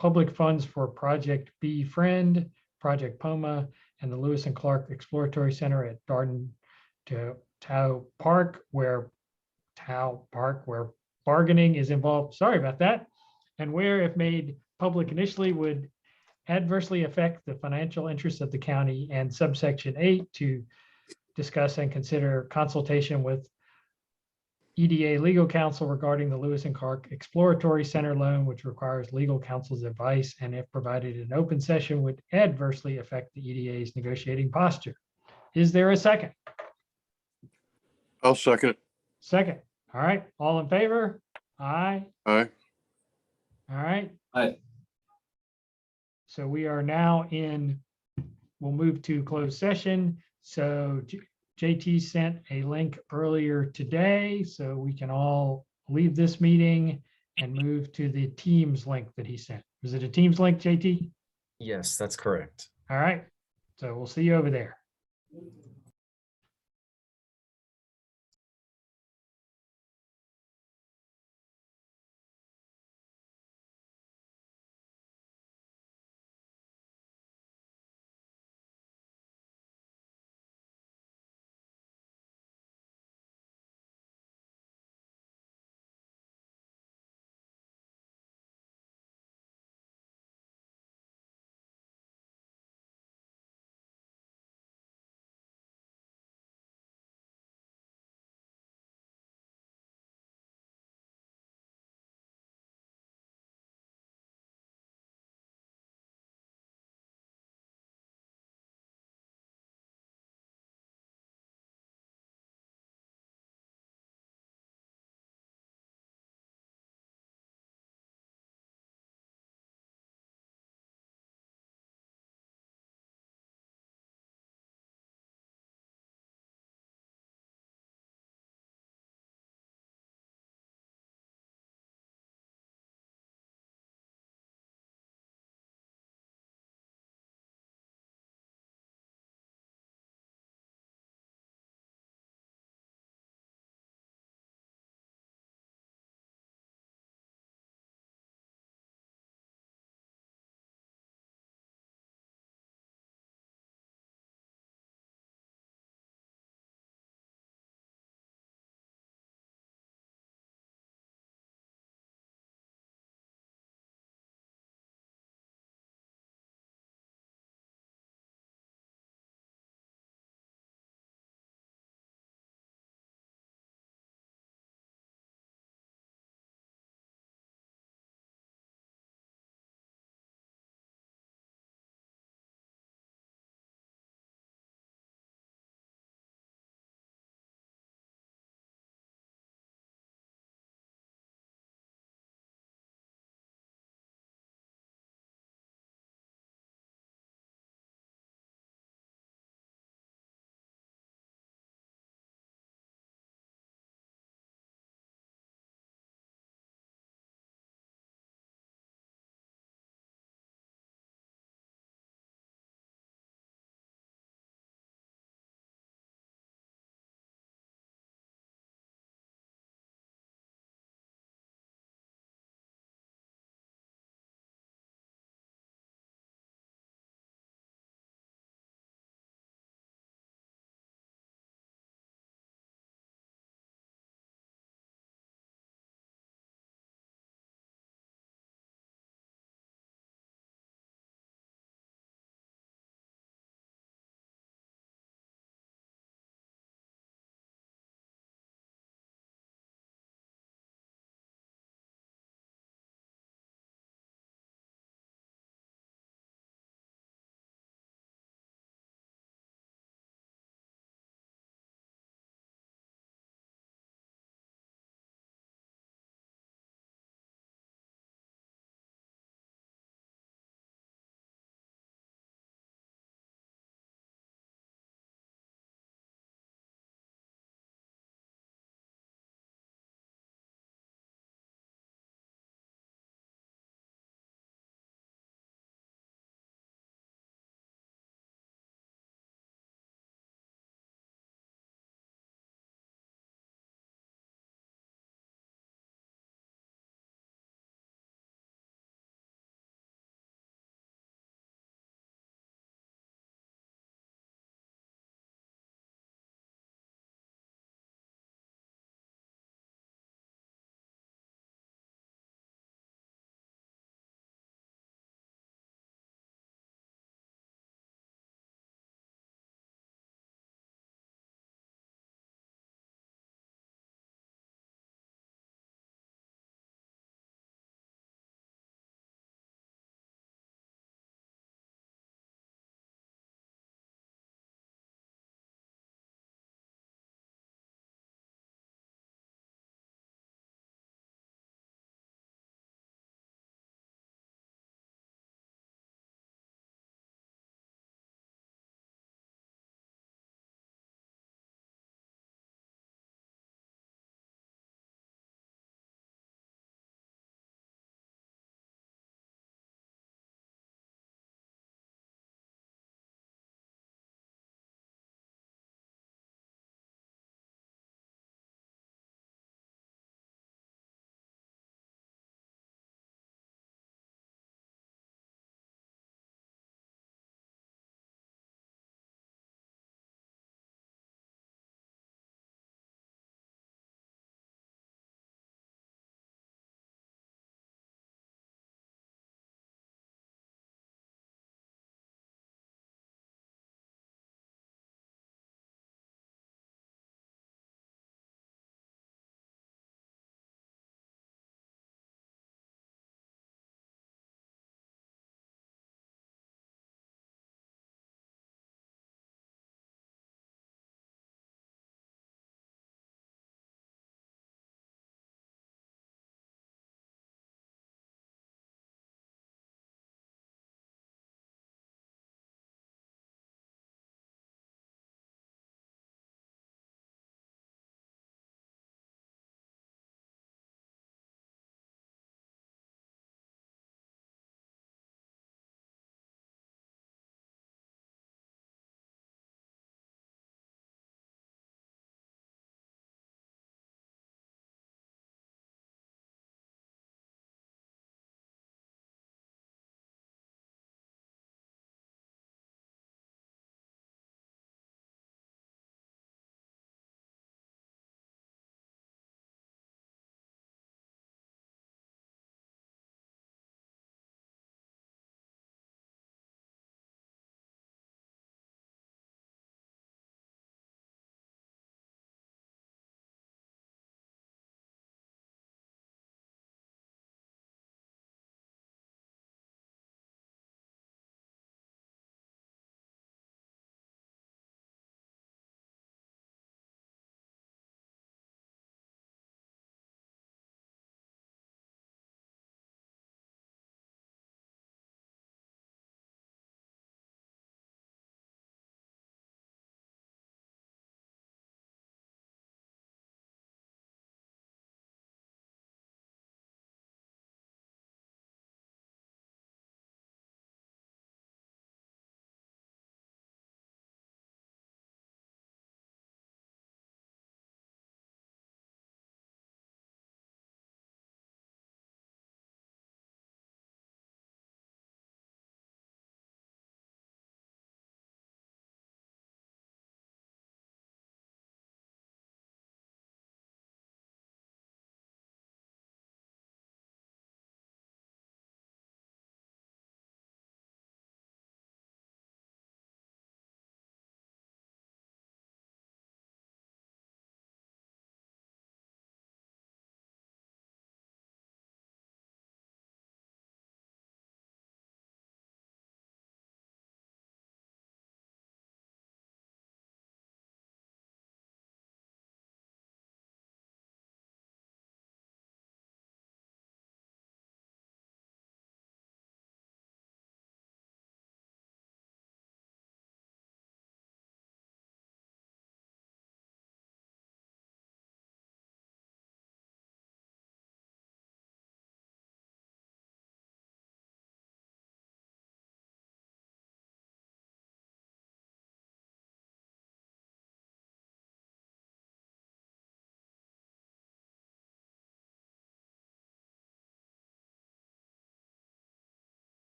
public funds for Project Befriend, Project POMA, and the Lewis and Clark Exploratory Center at Darden to Tau Park, where bargaining is involved. Sorry about that. And where, if made public initially, would adversely affect the financial interests of the county, and subsection 8 to discuss and consider consultation with EDA legal counsel regarding the Lewis and Clark Exploratory Center loan, which requires legal counsel's advice, and if provided in open session would adversely affect the EDA's negotiating posture. Is there a second? I'll second it. Second. All right. All in favor? Aye. Aye. All right. Aye. So we are now we'll move to closed session. So JT sent a link earlier today, so we can all leave this meeting and move to the Teams link that he sent. Was it a Teams link, JT? Yes, that's correct. All right. So we'll see you over there.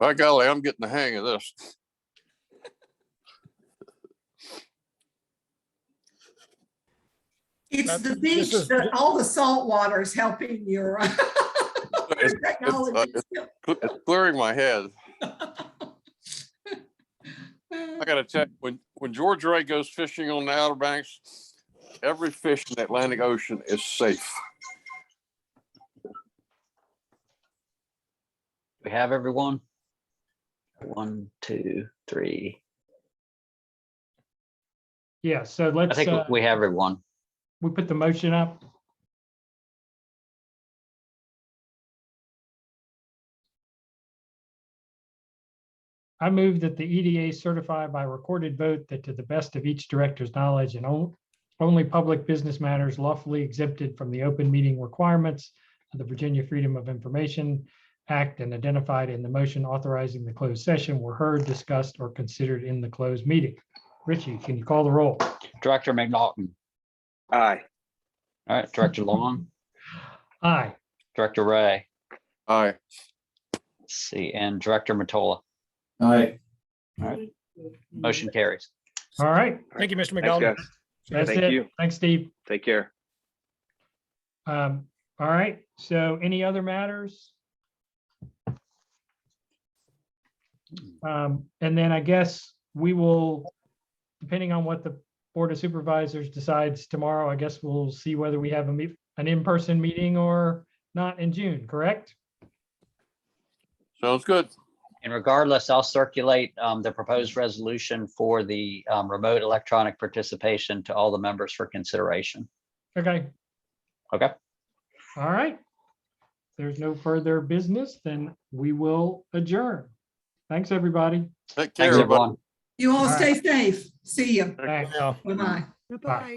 By golly, I'm getting the hang of this. It's the This beach, is- that all the salt water is helping your It's technology. it's clearing my head. I gotta tell you, when George Ray goes fishing on the Outer Banks, every fish in the Atlantic Ocean is safe. We have everyone. 1, 2, 3. Yeah, so I let's, think we have everyone. we put the motion up. I move that the EDA certify by recorded vote that to the best of each director's knowledge and only public business matters lawfully exempted from the open meeting requirements of the Virginia Freedom of Information Act and identified in the motion authorizing the closed session were heard, discussed, or considered in the closed meeting. Richie, can you call the roll? Director McNaughton. Aye. All right, Director Long, Aye. Director Ray. Aye. Let's see, and Director Matola. Aye. All right, motion carries. All right, Thank you, Mr. Thanks, McDonald. guys. that's Thank it. you. Thanks, Steve. Take care. All right, so any other matters? And then I guess we will, depending on what the Board of Supervisors decides tomorrow, I guess we'll see whether we have an in-person meeting or not in June, correct? Sounds good. And regardless, I'll circulate the proposed resolution for the remote electronic participation to all the members for consideration. Okay, Okay, all right. If there's no further business, then we will adjourn. Thanks, everybody. Take care, thanks, everybody. everyone. You all All stay safe. See you. Thanks. Yeah. Bye-bye. Bye.